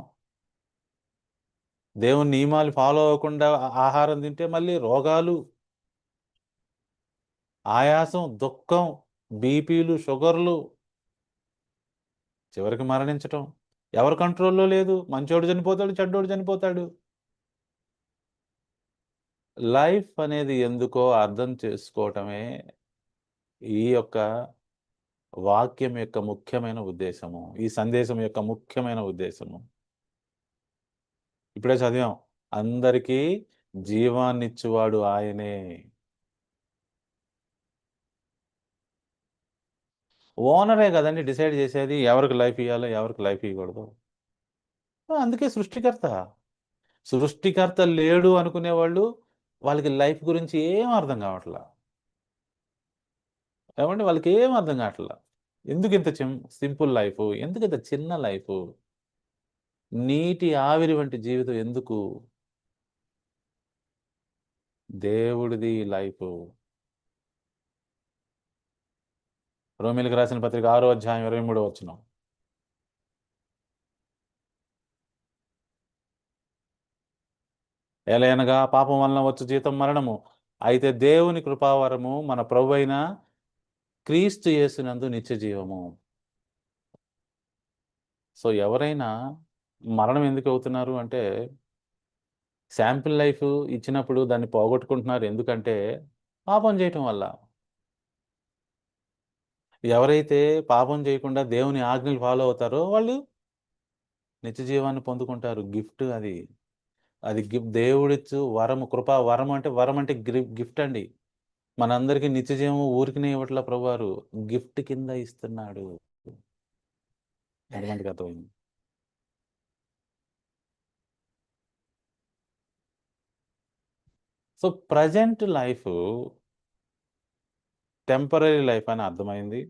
దేవుని నియమాలు ఫాలో అవ్వకుండా ఆహారం తింటే మళ్ళీ రోగాలు, ఆయాసం, దుఃఖం, బీపీలు, షుగర్‌లు, చివరికి మరణించటం. ఎవరి కంట్రోల్‌లో లేదు. మంచోడు చనిపోతాడు, చెడ్డోడు చనిపోతాడు. లైఫ్ అనేది ఎందుకో అర్థం చేసుకోవటమే ఈ యొక్క వాక్యం యొక్క ముఖ్యమైన ఉద్దేశము. ఈ సందేశం యొక్క ముఖ్యమైన ఉద్దేశము. ఇప్పుడే చదివాం. అందరికీ జీవాన్నిచ్చువాడు ఆయనే. ఓనరే కదండి డిసైడ్ చేసేది ఎవరికి లైఫ్ ఇవ్వాలో ఎవరికి లైఫ్ ఇవ్వకూడదు. అందుకే సృష్టికర్త. సృష్టికర్త లేడు అనుకునే వాళ్ళు, వాళ్ళకి లైఫ్ గురించి ఏం అర్థం కావట్లా. ఏమండి వాళ్ళకి ఏం అర్థం కావట్లా. ఎందుకు ఇంత సింపుల్ లైఫ్, ఎందుకు ఇంత చిన్న లైఫ్, నీటి ఆవిరి వంటి జీవితం ఎందుకు? దేవుడిది లైఫ్. రోమిలికి రాసిన పత్రిక 6వ అధ్యాయం 23వ వచనం. ఎలయనగా పాపం వలన వచ్చు జీతం మరణము, అయితే దేవుని కృపావరము మన ప్రభువైన క్రీస్తు యేసునందు నిత్య జీవము. సో ఎవరైనా మరణం ఎందుకు అవుతున్నారు అంటే, శాంపిల్ లైఫ్ ఇచ్చినప్పుడు దాన్ని పోగొట్టుకుంటున్నారు. ఎందుకంటే పాపం చేయటం వల్ల. ఎవరైతే పాపం చేయకుండా దేవుని ఆజ్ఞలు ఫాలో అవుతారో వాళ్ళు నిత్య జీవాన్ని పొందుకుంటారు. గిఫ్ట్ అది. అది దేవుడిచ్చు వరము, కృపా వరం అంటే, వరం అంటే గిఫ్ట్ అండి. మనందరికీ నిత్య జీవము ఊరికనే ఇవ్వట్ల ప్రభువారు. గిఫ్ట్ కింద ఇస్తున్నాడు. ఎంతమందికి అర్థమైంది? So present life temporary life అని అర్థమైంది.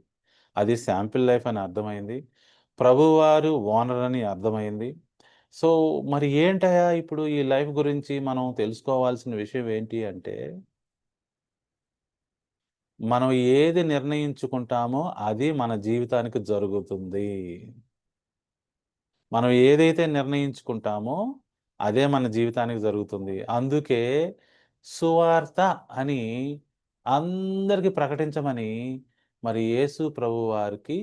అది శాంపిల్ లైఫ్ అని అర్థమైంది. ప్రభువారు ఓనర్ అని అర్థమైంది. సో మరి ఏంటయ్యా ఇప్పుడు ఈ లైఫ్ గురించి మనం తెలుసుకోవాల్సిన విషయం ఏంటి అంటే, మనం ఏది నిర్ణయించుకుంటామో అది మన జీవితానికి జరుగుతుంది. మనం ఏదైతే నిర్ణయించుకుంటామో అదే మన జీవితానికి జరుగుతుంది. అందుకే సువార్త అని అందరికి ప్రకటించమని మరి యేసు ప్రభువారికి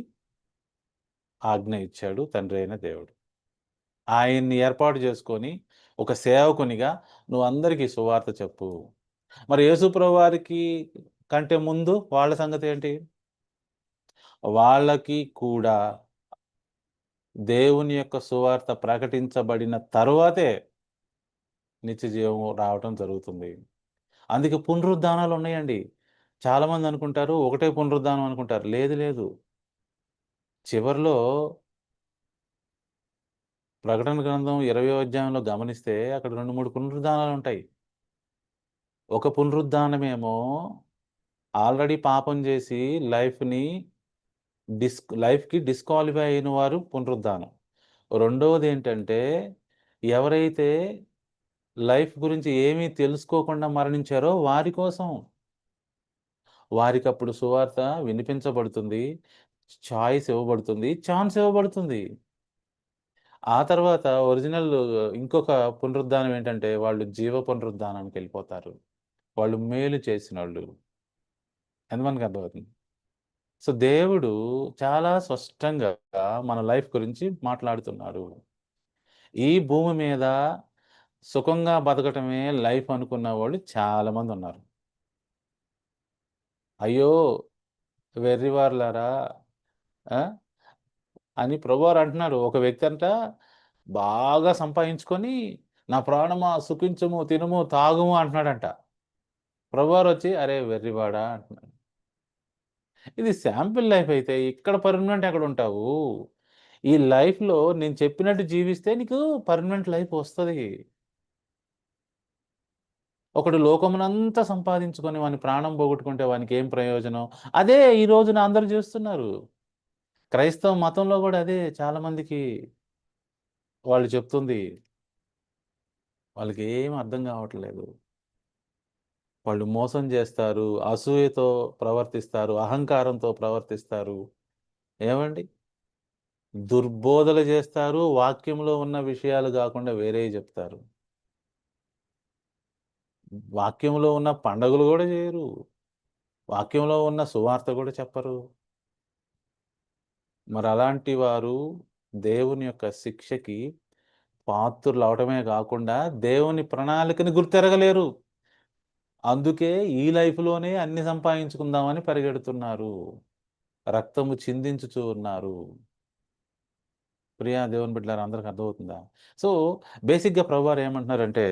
ఆజ్ఞ ఇచ్చాడు తండ్రి అయిన దేవుడు. ఆయన్ని ఏర్పాటు చేసుకొని ఒక సేవకునిగా నువ్వు అందరికీ సువార్త చెప్పు. మరి యేసు ప్రభువారికి కంటే ముందు వాళ్ళ సంగతి ఏంటి? వాళ్ళకి కూడా దేవుని యొక్క సువార్త ప్రకటించబడిన తరువాతే నిత్య జీవం రావటం జరుగుతుంది. అందుకే పునరుద్ధానాలున్నాయండి. చాలామంది అనుకుంటారు ఒకటే పునరుద్ధానం అనుకుంటారు. లేదు లేదు. చివర్లో ప్రకటన గ్రంథం 20వ అధ్యాయంలో గమనిస్తే అక్కడ 2, 3 పునరుద్ధానాలుంటాయి. ఒక పునరుద్ధానమేమో ఆల్రెడీ పాపం జేసి లైఫ్‌ని లైఫ్‌కి డిస్‌క్వాలిఫై అయిన వారు పునరుద్ధానం. రెండోదేంటంటే ఎవరైతే లైఫ్ గురించి ఏమీ తెలుసుకోకుండా మరణించారో వారి కోసం. వారికప్పుడు సువార్త వినిపించబడుతుంది. చాయిస్ ఇవ్వబడుతుంది. ఛాన్స్ ఇవ్వబడుతుంది. ఆ తర్వాత ఒరిజినల్ ఇంకొక పునరుద్ధానం ఏంటంటే, వాళ్ళు జీవ పునరుద్ధానానికెళ్ళిపోతారు. వాళ్ళు మేలు చేసినోళ్ళు. ఎంతమందికి అర్థమవుతుంది? సో, దేవుడు చాలా స్పష్టంగా మన లైఫ్ గురించి మాట్లాడుతున్నాడు. ఈ భూమి మీద సుఖంగా బతకటమే లైఫ్ అనుకున్న వాళ్ళు చాలామందున్నారు. అయ్యో! వెర్రివారులారా! ఆ! అని ప్రభువారు అంటున్నాడు. ఒక వ్యక్తి బాగా సంపాదించుకొని, "నా ప్రాణమా సుఖించుము, తినుము, తాగుము" అంటున్నాడంట. ప్రభువారొచ్చి, "అరే వెర్రివాడా" అంటున్నాడు. ఇది శాంపిల్ లైఫ్ అయితే ఇక్కడ పర్మనెంట్ ఎక్కడుంటావు? ఈ లైఫ్‌లో నేను చెప్పినట్టు జీవిస్తే నీకు పర్మనెంట్ లైఫ్ వస్తది. ఒకడు లోకమునంతా సంపాదించుకొని వాని ప్రాణం పోగొట్టుకుంటే వానికేం ప్రయోజనం? అదే ఈ రోజున అందరూ జేస్తున్నారు. క్రైస్తవ మతంలో గూడా అదే చాలా మందికి వాళ్ళు చెప్తుంది. వాళ్ళకేం అర్థం గావట్లేదు. వాళ్ళు మోసం జేస్తారు, అసూయతో ప్రవర్తిస్తారు, అహంకారంతో ప్రవర్తిస్తారు. ఏవండి? దుర్బోధలు జేస్తారు, వాక్యంలో ఉన్న విషయాలు గాకుండా వేరేయి జెప్తారు. వాక్యంలో ఉన్న పండగలు గూడా జేయరు. వాక్యంలో ఉన్న సువార్త గూడా చెప్పరు. మరలాంటి వారు దేవుని యొక్క శిక్షకి పాత్రులవటమే గాకుండా, దేవుని ప్రణాళికని గుర్తెరగలేరు. అందుకే ఈ లైఫ్‌లోనే అన్ని సంపాదించుకుందామని పరిగెడుతున్నారు. రక్తము చిందించుచూ ఉన్నారు. ప్రియా దేవుని బిడ్డలారా అందరికి అర్థమవుతుందా? సో, బేసిక్‌గా ప్రభువారు ఏమంటున్నారంటే,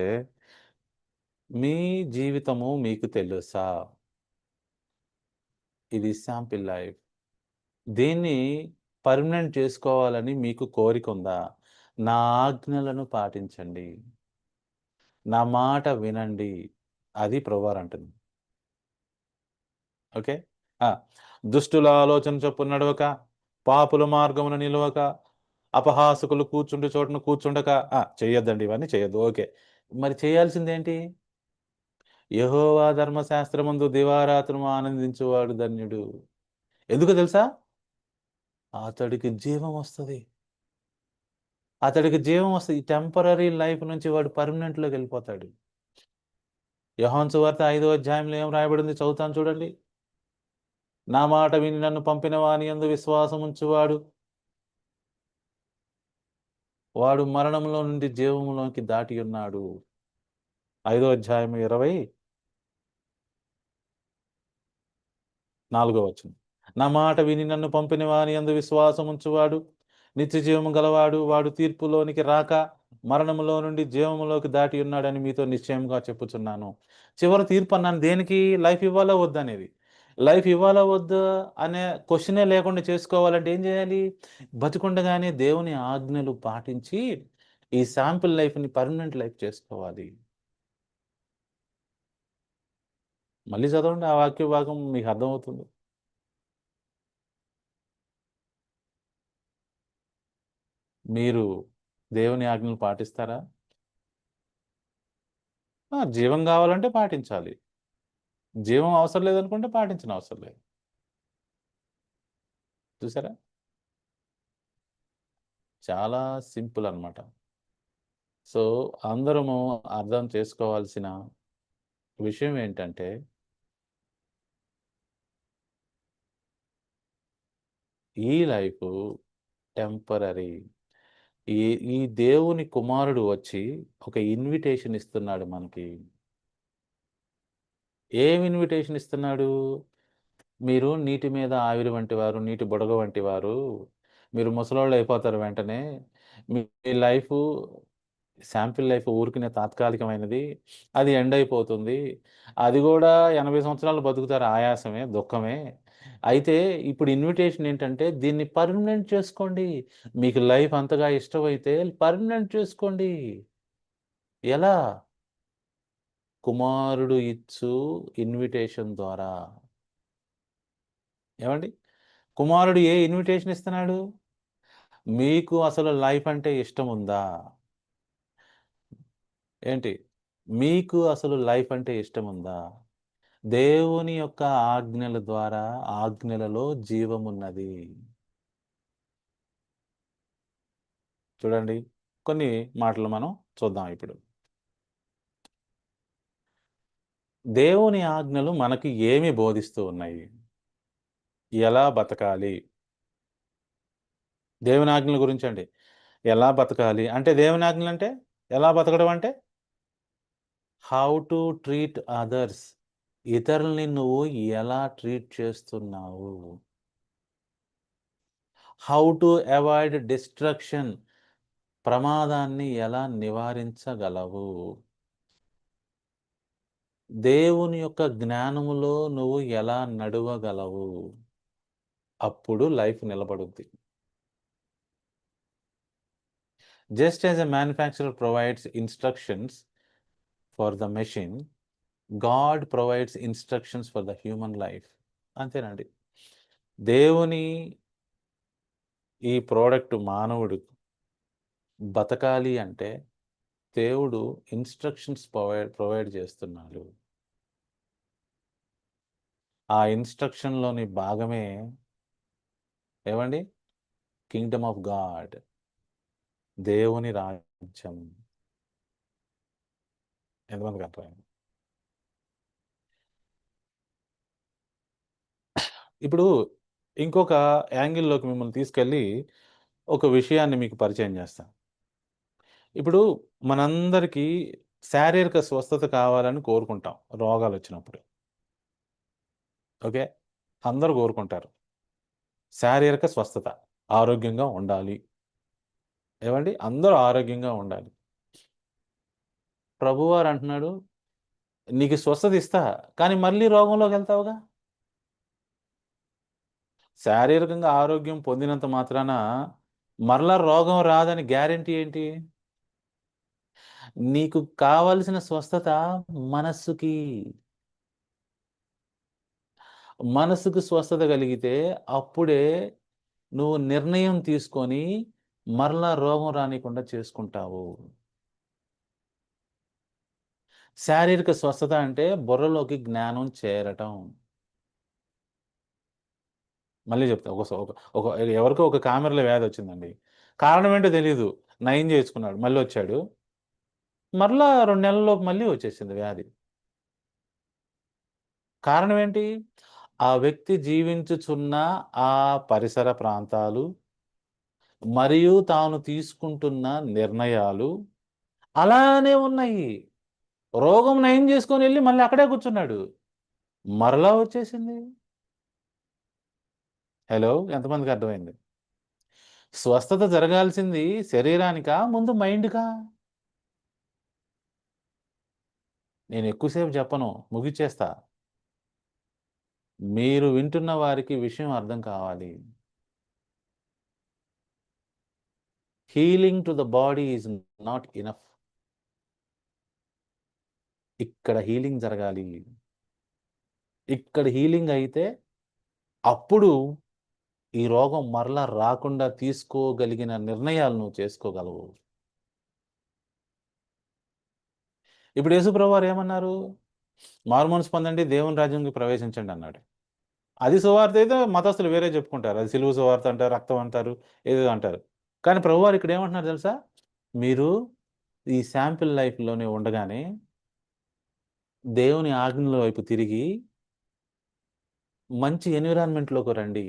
మీ జీవితము మీకు తెలుసా? ఇది శాంపిల్ లైఫ్. దీన్ని పర్మనెంట్ చేసుకోవాలని మీకు కోరిక ఉందా? నా ఆజ్ఞలను పాటించండి. నా మాట వినండి. అది ప్రభువారు అంటుంది. ఓకే. ఆ! దుష్టుల ఆలోచన చొప్పున నడవక, పాపుల మార్గమున నిలవక, అపహాసకులు కూర్చుండు చోటున కూర్చుండక చెయ్యొద్దండి, ఇవన్నీ చేయొద్దు. ఓకే. మరి చేయాల్సిందేంటి? యెహోవా ధర్మశాస్త్రమందు దివారాత్రము ఆనందించువాడు ధన్యుడు. ఎందుకో తెలుసా? అతడికి జీవం వస్తది. అతడికి జీవం వస్తది. ఈ టెంపరరీ లైఫ్ నుంచి వాడు పర్మనెంట్‌లోకెళ్ళిపోతాడు. యోహాను సువార్త 5వ అధ్యాయంలో ఏం రాయబడింది చదువుతాను చూడండి. నా మాట విని నన్ను పంపిన వాని యందు విశ్వాసముంచువాడు వాడు మరణంలో నుండి జీవములోకి దాటియున్నాడు. 5వ అధ్యాయం 24వ వచనం. నా మాట విని నన్ను పంపిన వాని యందు విశ్వాసముంచువాడు నిత్యజీవము గలవాడు. వాడు తీర్పులోనికి రాక మరణములో నుండి జీవములోకి దాటియున్నాడని మీతో నిశ్చయముగా చెప్పుచున్నాను. చివరి తీర్పు అన్నాను దేనికి? లైఫ్ ఇవ్వాలా వద్దా అనేది. లైఫ్ ఇవ్వాలా వద్దా అనే క్వెషనే లేకుండా చేసుకోవాలంటే ఏం చేయాలి? బతికుండగానే దేవుని ఆజ్ఞలు పాటించి ఈ శాంపుల్ లైఫ్‌ని పర్మనెంట్ లైఫ్ చేసుకోవాలి. మళ్ళీ చదవండి ఆ వాక్య భాగం మీకు అర్థమవుతుంది. మీరు దేవుని ఆజ్ఞలు పాటిస్తారా? జీవం గావాలంటే పాటించాలి. జీవం అవసరం లేదనుకుంటే పాటించనవసరం లేదు. చూసారా? చాలా సింపుల్ అన్నమాట. సో, అందరము అర్థం చేసుకోవాల్సిన విషయం ఏంటంటే, ఈ లైఫు టెంపరరీ. ఈ ఈ దేవుని కుమారుడు వచ్చి ఒక ఇన్విటేషన్ ఇస్తున్నాడు మనకి. ఏం ఇన్విటేషన్ ఇస్తున్నాడు? మీరు నీటి మీద ఆవిరి వంటివారు, నీటి బుడగ వంటివారు. మీరు ముసలోళ్ళయిపోతారు వెంటనే. మీ లైఫు శాంపిల్ లైఫ్ ఊరికనే తాత్కాలికమైనది. అది ఎండ్ అయిపోతుంది. అది గూడా 80 సంవత్సరాలు బతుకుతారు ఆయాసమే, దుఃఖమే. అయితే ఇప్పుడు ఇన్విటేషన్ ఏంటంటే దీన్ని పర్మనెంట్ చేసుకోండి. మీకు లైఫ్ అంతగా ఇష్టమైతే పర్మనెంట్ చేసుకోండి. ఎలా? కుమారుడు ఇచ్చు ఇన్విటేషన్ ద్వారా. ఏవండి? కుమారుడు ఏ ఇన్విటేషన్ ఇస్తున్నాడు? మీకు అసలు లైఫ్ అంటే ఇష్టముందా? ఏంటి? మీకు అసలు లైఫ్ అంటే ఇష్టముందా? దేవుని యొక్క ఆజ్ఞల ద్వారా ఆజ్ఞలలో జీవమున్నది. చూడండి. కొన్ని మాటలు మనం చూద్దాం ఇప్పుడు. దేవుని ఆజ్ఞలు మనకి ఏమి బోధిస్తూ ఉన్నాయి? ఎలా బతకాలి? దేవుని ఆజ్ఞల గురించండి. ఎలా బతకాలి? అంటే దేవుని ఆజ్ఞలంటే ఎలా బతకడం అంటే? How to treat others. ఇతరుల్ని నువ్వు ఎలా ట్రీట్ చేస్తున్నావు? How to avoid destruction. ప్రమాదాన్ని ఎలా నివారించగలవు? దేవుని యొక్క జ్ఞానములో నువ్వు ఎలా నడవగలవు? అప్పుడు లైఫ్ నిలబడుద్ది. Just as a manufacturer provides instructions for the machine, God provides instructions for the human life. అంతేనండి. దేవుని ఈ ప్రొడక్ట్ మానవుడు బతకాలి అంటే దేవుడు ఇన్‌స్ట్రక్షన్స్ ప్రొవైడ్ చేస్తున్నాడు. ఆ ఇన్‌స్ట్రక్షన్‌లోని భాగమే ఏవండి? Kingdom of God. దేవుని రాజ్యం. ఎంతమందికి అర్థమైంది? ఇప్పుడు ఇంకొక యాంగిల్‌లోకి మిమ్మల్ని తీసుకెళ్ళి ఒక విషయాన్ని మీకు పరిచయం చేస్తా. ఇప్పుడు మనందరికీ శారీరక స్వస్థత కావాలని కోరుకుంటాం రోగాలొచ్చినప్పుడు. ఓకే. అందరూ కోరుకుంటారు. శారీరక స్వస్థత. ఆరోగ్యంగా ఉండాలి. ఏవండీ? అందరూ ఆరోగ్యంగా ఉండాలి. ప్రభువారు అంటున్నాడు, "నీకు స్వస్థత ఇస్తా. కానీ మళ్ళీ రోగంలోకెళ్తావుగా." శారీరకంగా ఆరోగ్యం పొందినంత మాత్రాన మరలా రోగం రాదని గ్యారెంటీ ఏంటి? నీకు కావలసిన స్వస్థత మనస్సుకి. మనసుకు స్వస్థత కలిగితే అప్పుడే నువ్వు నిర్ణయం తీసుకొని మరలా రోగం రానీకుండా చేసుకుంటావు. శారీరక స్వస్థత అంటే బుర్రలోకి జ్ఞానం చేరటం. మళ్ళీ చెప్తా. ఒక ఎవరికో ఒక కామెర్ల వ్యాధొచ్చిందండి. కారణం ఏంటో తెలీదు. నయం చేసుకున్నాడు. మళ్ళొచ్చాడు. మరలా 2 నెలల్లోపు మళ్ళీ వచ్చేసింది వ్యాధి. కారణం ఏంటి? ఆ వ్యక్తి జీవించుచున్న ఆ పరిసర ప్రాంతాలు, మరియు తాను తీసుకుంటున్న నిర్ణయాలు అలానే ఉన్నాయి. రోగం నయం చేసుకొనెళ్లి మళ్ళీ అక్కడే కూర్చున్నాడు. మరలా వచ్చేసింది. హలో! ఎంతమందికి అర్థమైంది? స్వస్థత జరగాల్సింది శరీరానికా? ముందు మైండ్‌కా? నేను ఎక్కువ సేపు చెప్పను. ముగిచ్చేస్తా. మీరు వింటున్న వారికి విషయం అర్థం కావాలి. Healing to the body is not enough. ఇక్కడ హీలింగ్ జరగాలి. ఇక్కడ హీలింగ్ అయితే అప్పుడు ఈ రోగం మరలా రాకుండా తీసుకోగలిగిన నిర్ణయాలు నువ్వు చేసుకోగలవు. ఇప్పుడు యేసుప్రభువారు ఏమన్నారు? మారుమనసు పొందండి, దేవుని రాజ్యంలోకి ప్రవేశించండి అన్నాడు. అది సువార్త అయితే మతస్థులు వేరే చెప్పుకుంటారు. అది సిలువ సువార్త అంటారు, రక్తం అంటారు, ఏదేదో అంటారు. కానీ ప్రభువారు ఇక్కడ ఏమంటున్నారు తెలుసా? మీరు ఈ శాంపిల్ లైఫ్‌లోనే ఉండగానే దేవుని ఆజ్ఞల వైపు తిరిగి మంచి ఎన్విరాన్మెంట్‌లోకి రండి.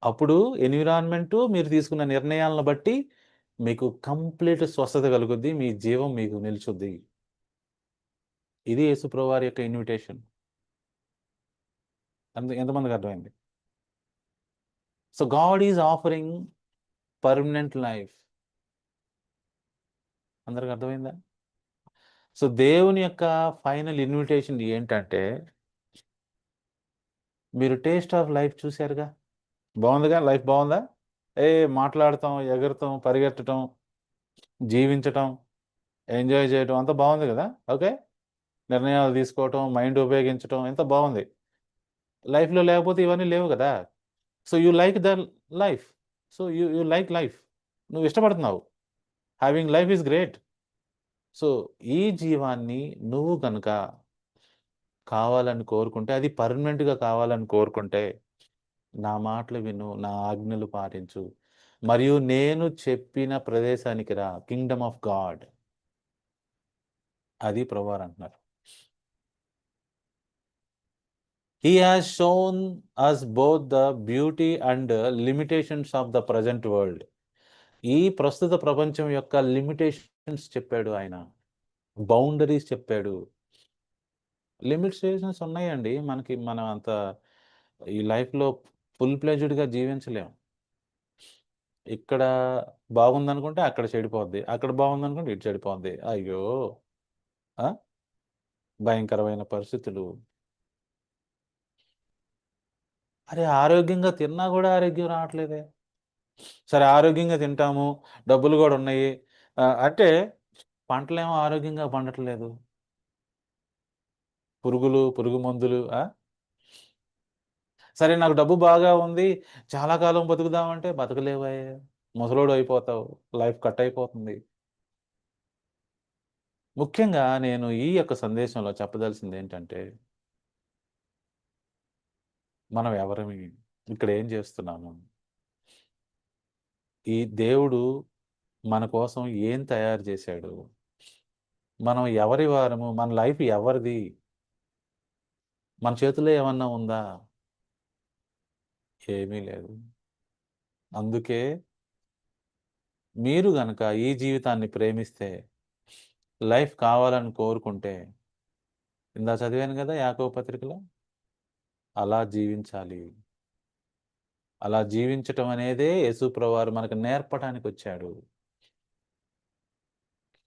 అప్పుడు ఎన్విరాన్మెంటు మీరు తీసుకున్న నిర్ణయాలను బట్టి మీకు కంప్లీట్ స్వస్థత కలుగుద్ది. మీ జీవం మీకు నిలుచుద్ది. ఇది యేసు ప్రభువారి యొక్క ఇన్విటేషన్. ఎంతమందికి అర్థమైంది? So, God is offering permanent life. అందరికి అర్థమైందా? సో, దేవుని యొక్క ఫైనల్ ఇన్విటేషన్ ఏంటంటే, మీరు టేస్ట్ ఆఫ్ లైఫ్ చూసారుగా? బావుందిగా? లైఫ్ బావుందా? మాట్లాడటం, ఎగరటం, పరిగెత్తటం, జీవించటం, ఎంజాయ్ చేయటం అంతా బావుంది గదా! ఓకే. నిర్ణయాలు తీసుకోవటం, మైండ్ ఉపయోగించటం ఎంత బావుంది. లైఫ్‌లో లేకపోతే ఇవన్నీ లేవు గదా! So, you like the life. So, you you like life. నువ్వు ఇష్టపడుతున్నావు. Having life is great. So, ఈ జీవాన్ని నువ్వు గనక కావాలని కోరుకుంటే, అది పర్మనెంట్‌గా కావాలని కోరుకుంటే, నా మాటలు విను, నా ఆజ్ఞలు పాటించు. మరియు నేను చెప్పిన ప్రదేశానికి రా. Kingdom of God. అది ప్రభువారంటున్నారు. He has shown us both the beauty and limitations of the present world. ఈ ప్రస్తుత ప్రపంచం యొక్క లిమిటేషన్స్ చెప్పాడు ఆయన. బౌండరీస్ చెప్పాడు. లిమిటేషన్స్ ఉన్నాయండి. మనం అంత ఈ లైఫ్‌లో ఫుల్ ప్లెడ్జ్డ్‌గా జీవించలేం. ఇక్కడ బాగుందనుకుంటే అక్కడ చెడిపోద్ది. అక్కడ బాగుందనుకుంటే ఇటు చెడిపోద్ది. అయ్యో! ఆ! భయంకరమైన పరిస్థితులు. అరే! ఆరోగ్యంగా తిన్నా గూడా ఆరోగ్యం రావట్లేదే. సరే ఆరోగ్యంగా తింటాము. డబ్బులు గూడా ఉన్నాయి. అంటే పంటలేమో ఆరోగ్యంగా పండట్లేదు. పురుగులు, పురుగు మందులు. సరే నాకు డబ్బు బాగా ఉంది. చాలా కాలం బతుకుదామంటే బతకలేవే. ముసలోడు అయిపోతావు. లైఫ్ కట్ అయిపోతుంది. ముఖ్యంగా నేను ఈ యొక్క సందేశంలో చెప్పదలసిందేంటంటే, మనం ఎవరిమి? ఇక్కడ ఏం చేస్తున్నాము? ఈ దేవుడు మన కోసం ఏం తయారు చేశాడు? మనం ఎవరి వారము? మన లైఫ్ ఎవరిది? మన చేతుల్లో ఏమన్నా ఉందా? ఏమీ లేదు. అందుకే మీరు గనక ఈ జీవితాన్ని ప్రేమిస్తే, లైఫ్ కావాలని కోరుకుంటే, ఇందాక చదివాను గదా! యాకోబు పత్రికలో. అలా జీవించాలి. అలా జీవించటం అనేదే యేసు ప్రభువారు మనకు నేర్పటానికొచ్చాడు.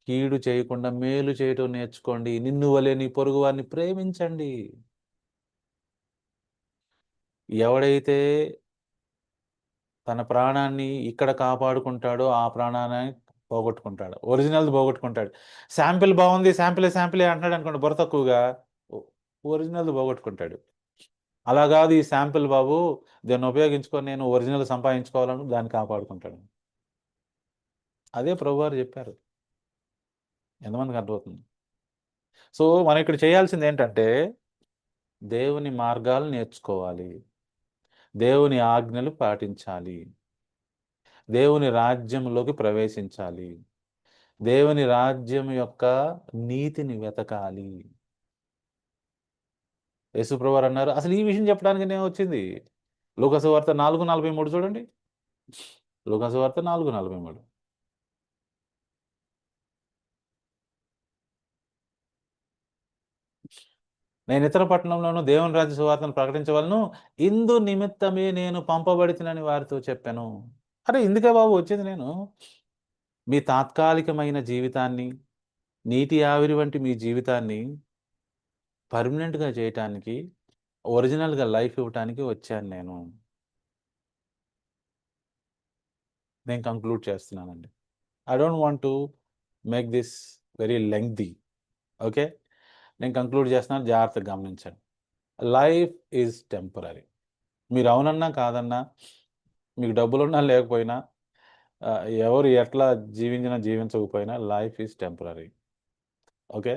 కీడు చేయకుండా మేలు చేయటం నేర్చుకోండి. నిన్ను వలె నీ పొరుగువారిని ప్రేమించండి. ఎవడైతే తన ప్రాణాన్ని ఇక్కడ కాపాడుకుంటాడో ఆ ప్రాణాన్ని పోగొట్టుకుంటాడు. ఒరిజినల్‌ది పోగొట్టుకుంటాడు. శాంపిల్ బావుంది. శాంపిలే అంటున్నాడు అనుకోండి బుర్ర తక్కువగా. ఒ ఒరిజినల్‌ది పోగొట్టుకుంటాడు. అలా గాదు ఈ శాంపిల్ బాబు, దీన్ని ఉపయోగించుకొని నేను ఒరిజినల్ సంపాదించుకోవాలని దాన్ని కాపాడుకుంటాడు. అదే ప్రభువారు జెప్పారు. ఎంతమందికి అర్థమవుతుంది? సో, మనం ఇక్కడ చేయాల్సిందేంటంటే, దేవుని మార్గాలు నేర్చుకోవాలి. దేవుని ఆజ్ఞలు పాటించాలి. దేవుని రాజ్యంలోకి ప్రవేశించాలి. దేవుని రాజ్యం యొక్క నీతిని వెతకాలి. యేసుప్రభువారన్నారు, అసలు ఈ విషయం చెప్పడానికి నేనొచ్చింది. లూకా సువార్త 4:43 చూడండి. లూకా సువార్త 4:43. నేను ఇతర పట్టణంలోను దేవుని రాజ్య సువార్తను ప్రకటించవలను. ఇందు నిమిత్తమే నేను పంపబడితినని వారితో చెప్పాను. అరే! ఇందుకే బాబు వచ్చింది నేను. మీ తాత్కాలికమైన జీవితాన్ని, నీటి ఆవిరి వంటి మీ జీవితాన్ని పర్మనెంట్‌గా చేయటానికి, ఒరిజినల్‌గా లైఫ్ ఇవ్వటానికి వచ్చాను నేను. నేను కంక్లూడ్ చేస్తున్నానండి. I don't want to make this very lengthy. Okay. నేను కంక్లూడ్ చేస్తున్నాను. జాగ్రత్తగా గమనించండి. Life is temporary. మీరు అవునన్నా, కాదన్నా, మీకు డబ్బులున్నా లేకపోయినా, ఎవరు ఎట్లా జీవించినా, జీవించకపోయినా life is temporary. Okay.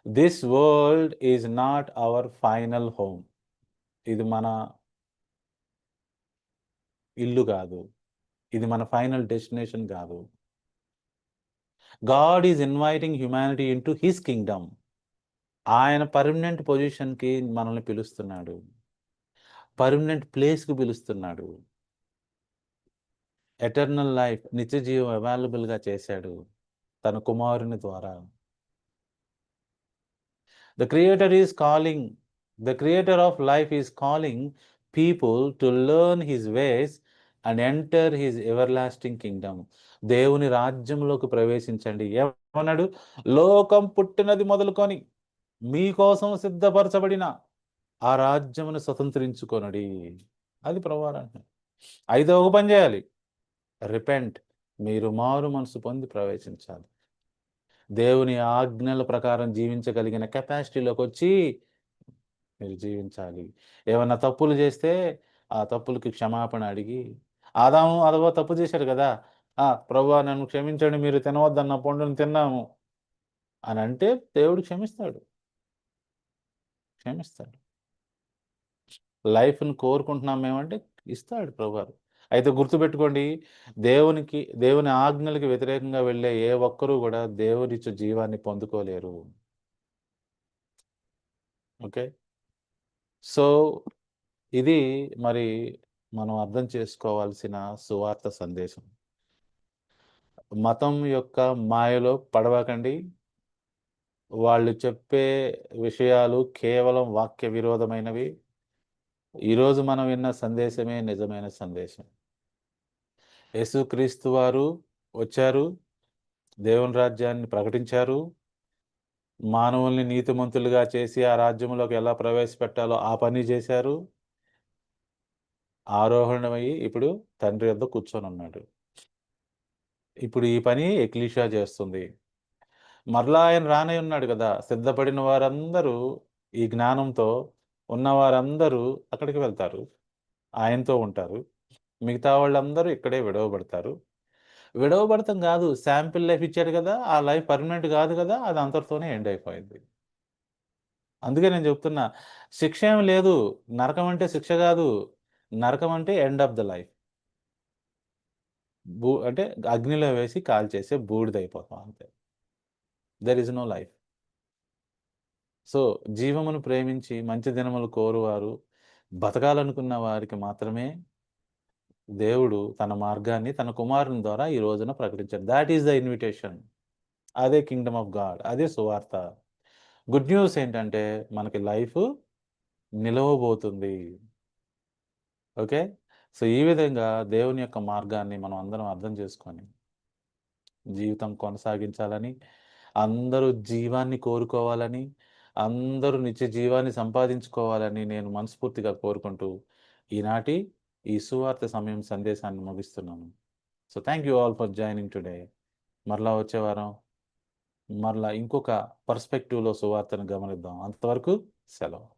This world is not our final home. ఇది మన ఇల్లు గాదు. ఇది మన ఫైనల్ డెస్టినేషన్ గాదు. God is inviting humanity into his kingdom. ఆయన పర్మనెంట్ పొజిషన్‌కి మనల్ని పిలుస్తున్నాడు. పర్మనెంట్ ప్లేస్‌కి పిలుస్తున్నాడు. ఎటర్నల్ లైఫ్, నిత్య జీవం అవైలబుల్‌గా చేశాడు తన కుమారుని ద్వారా. The creator is calling the creator of life is calling people to learn his ways and enter his everlasting Kingdom. దేవుని రాజ్యంలోకి ప్రవేశించండి. ఏమన్నాడు? లోకం పుట్టినది మొదలుకొని మీకోసం సిద్ధపరచబడిన ఆ రాజ్యమును స్వతంత్రించుకొనుడి. అది ప్రభువారు అంటున్నారు. అయితే ఒక పని చేయాలి. రిపెంట్. మీరు మారు మనసు పొంది ప్రవేశించాలి. దేవుని ఆజ్ఞల ప్రకారం జీవించగలిగిన కెపాసిటీలోకొచ్చి మీరు జీవించాలి. ఏమన్నా తప్పులు చేస్తే ఆ తప్పులకి క్షమాపణ అడిగి, ఆదాము, హవ్వ తప్పు చేశారు గదా! ప్రభువా నన్ను క్షమించండి, మీరు తినవద్దన్న పండును తిన్నాము అనంటే దేవుడు క్షమిస్తాడు. క్షమిస్తాడు. లైఫ్‌ని కోరుకుంటున్నాం మేమంటే ఇస్తాడు ప్రభువారు. అయితే గుర్తుపెట్టుకోండి, దేవుని ఆజ్ఞలకి వ్యతిరేకంగా వెళ్ళే ఏ ఒక్కరు గూడా దేవుడిచ్చు జీవాన్ని పొందుకోలేరు. ఓకే. సో, ఇది మరి మనం అర్థం చేసుకోవాల్సిన సువార్త సందేశం. మతం యొక్క మాయలో పడవకండి. వాళ్ళు చెప్పే విషయాలు కేవలం వాక్య విరోధమైనవి. ఈరోజు మనం విన్న సందేశమే నిజమైన సందేశం. యేసుక్రీస్తు వారు వచ్చారు. దేవుని రాజ్యాన్ని ప్రకటించారు. మానవుల్ని నీతిమంతులుగా చేసి ఆ రాజ్యంలోకి ఎలా ప్రవేశపెట్టాలో ఆ పని చేశారు. ఆరోహణమయ్యి ఇప్పుడు తండ్రి యొద్ద కూర్చొనున్నాడు. ఇప్పుడు ఈ పని ఎక్లీషియా చేస్తుంది. మరలా ఆయన రానే ఉన్నాడు గదా! సిద్ధపడిన వారందరూ ఈ జ్ఞానంతో ఉన్నవారందరూ అక్కడికి వెళ్తారు. ఆయనతో ఉంటారు. మిగతా వాళ్ళందరూ ఇక్కడే విడవబడతారు. విడవబడతం గాదు. శాంపిల్ లైఫ్ ఇచ్చాడు గదా! ఆ లైఫ్ పర్మనెంట్ గాదు గదా! అది అంతటితోనే ఎండ్ అయిపోయింది. అందుకే నేను చెప్తున్నా. శిక్ష ఏమి లేదు. నరకం అంటే శిక్ష గాదు. నరకం అంటే ఎండ్ ఆఫ్ ద లైఫ్. అంటే అగ్నిలో వేసి కాల్చేసే బూడిదయిపోతాం అంతే. There is no life. So, జీవమును ప్రేమించి మంచి దినములు కోరువారు, బతకాలనుకున్న వారికి మాత్రమే దేవుడు తన మార్గాన్ని తన కుమారుని ద్వారా ఈ రోజున ప్రకటించాడు. Thought is the invitation. అదే కింగ్డమ్ ఆఫ్ గాడ్. అదే సువార్త. గుడ్ న్యూస్ ఏంటంటే మనకి లైఫు నిలవబోతుంది. ఓకే. సో, ఈ విధంగా దేవుని యొక్క మార్గాన్ని మనం అందరం అర్థం చేసుకొని, జీవితం కొనసాగించాలని, అందరూ జీవాన్ని కోరుకోవాలని, అందరూ నిత్య జీవాన్ని సంపాదించుకోవాలని నేను మనస్ఫూర్తిగా కోరుకుంటూ ఈనాటి ఈ సువార్త సమయం సందేశాన్ని ముగిస్తున్నాను. So thank you all for joining today. మరలా వచ్చే వారం మరలా ఇంకొక పర్స్పెక్టివ్లో సువార్తను గమనిద్దాం. అంతవరకు సెలవు.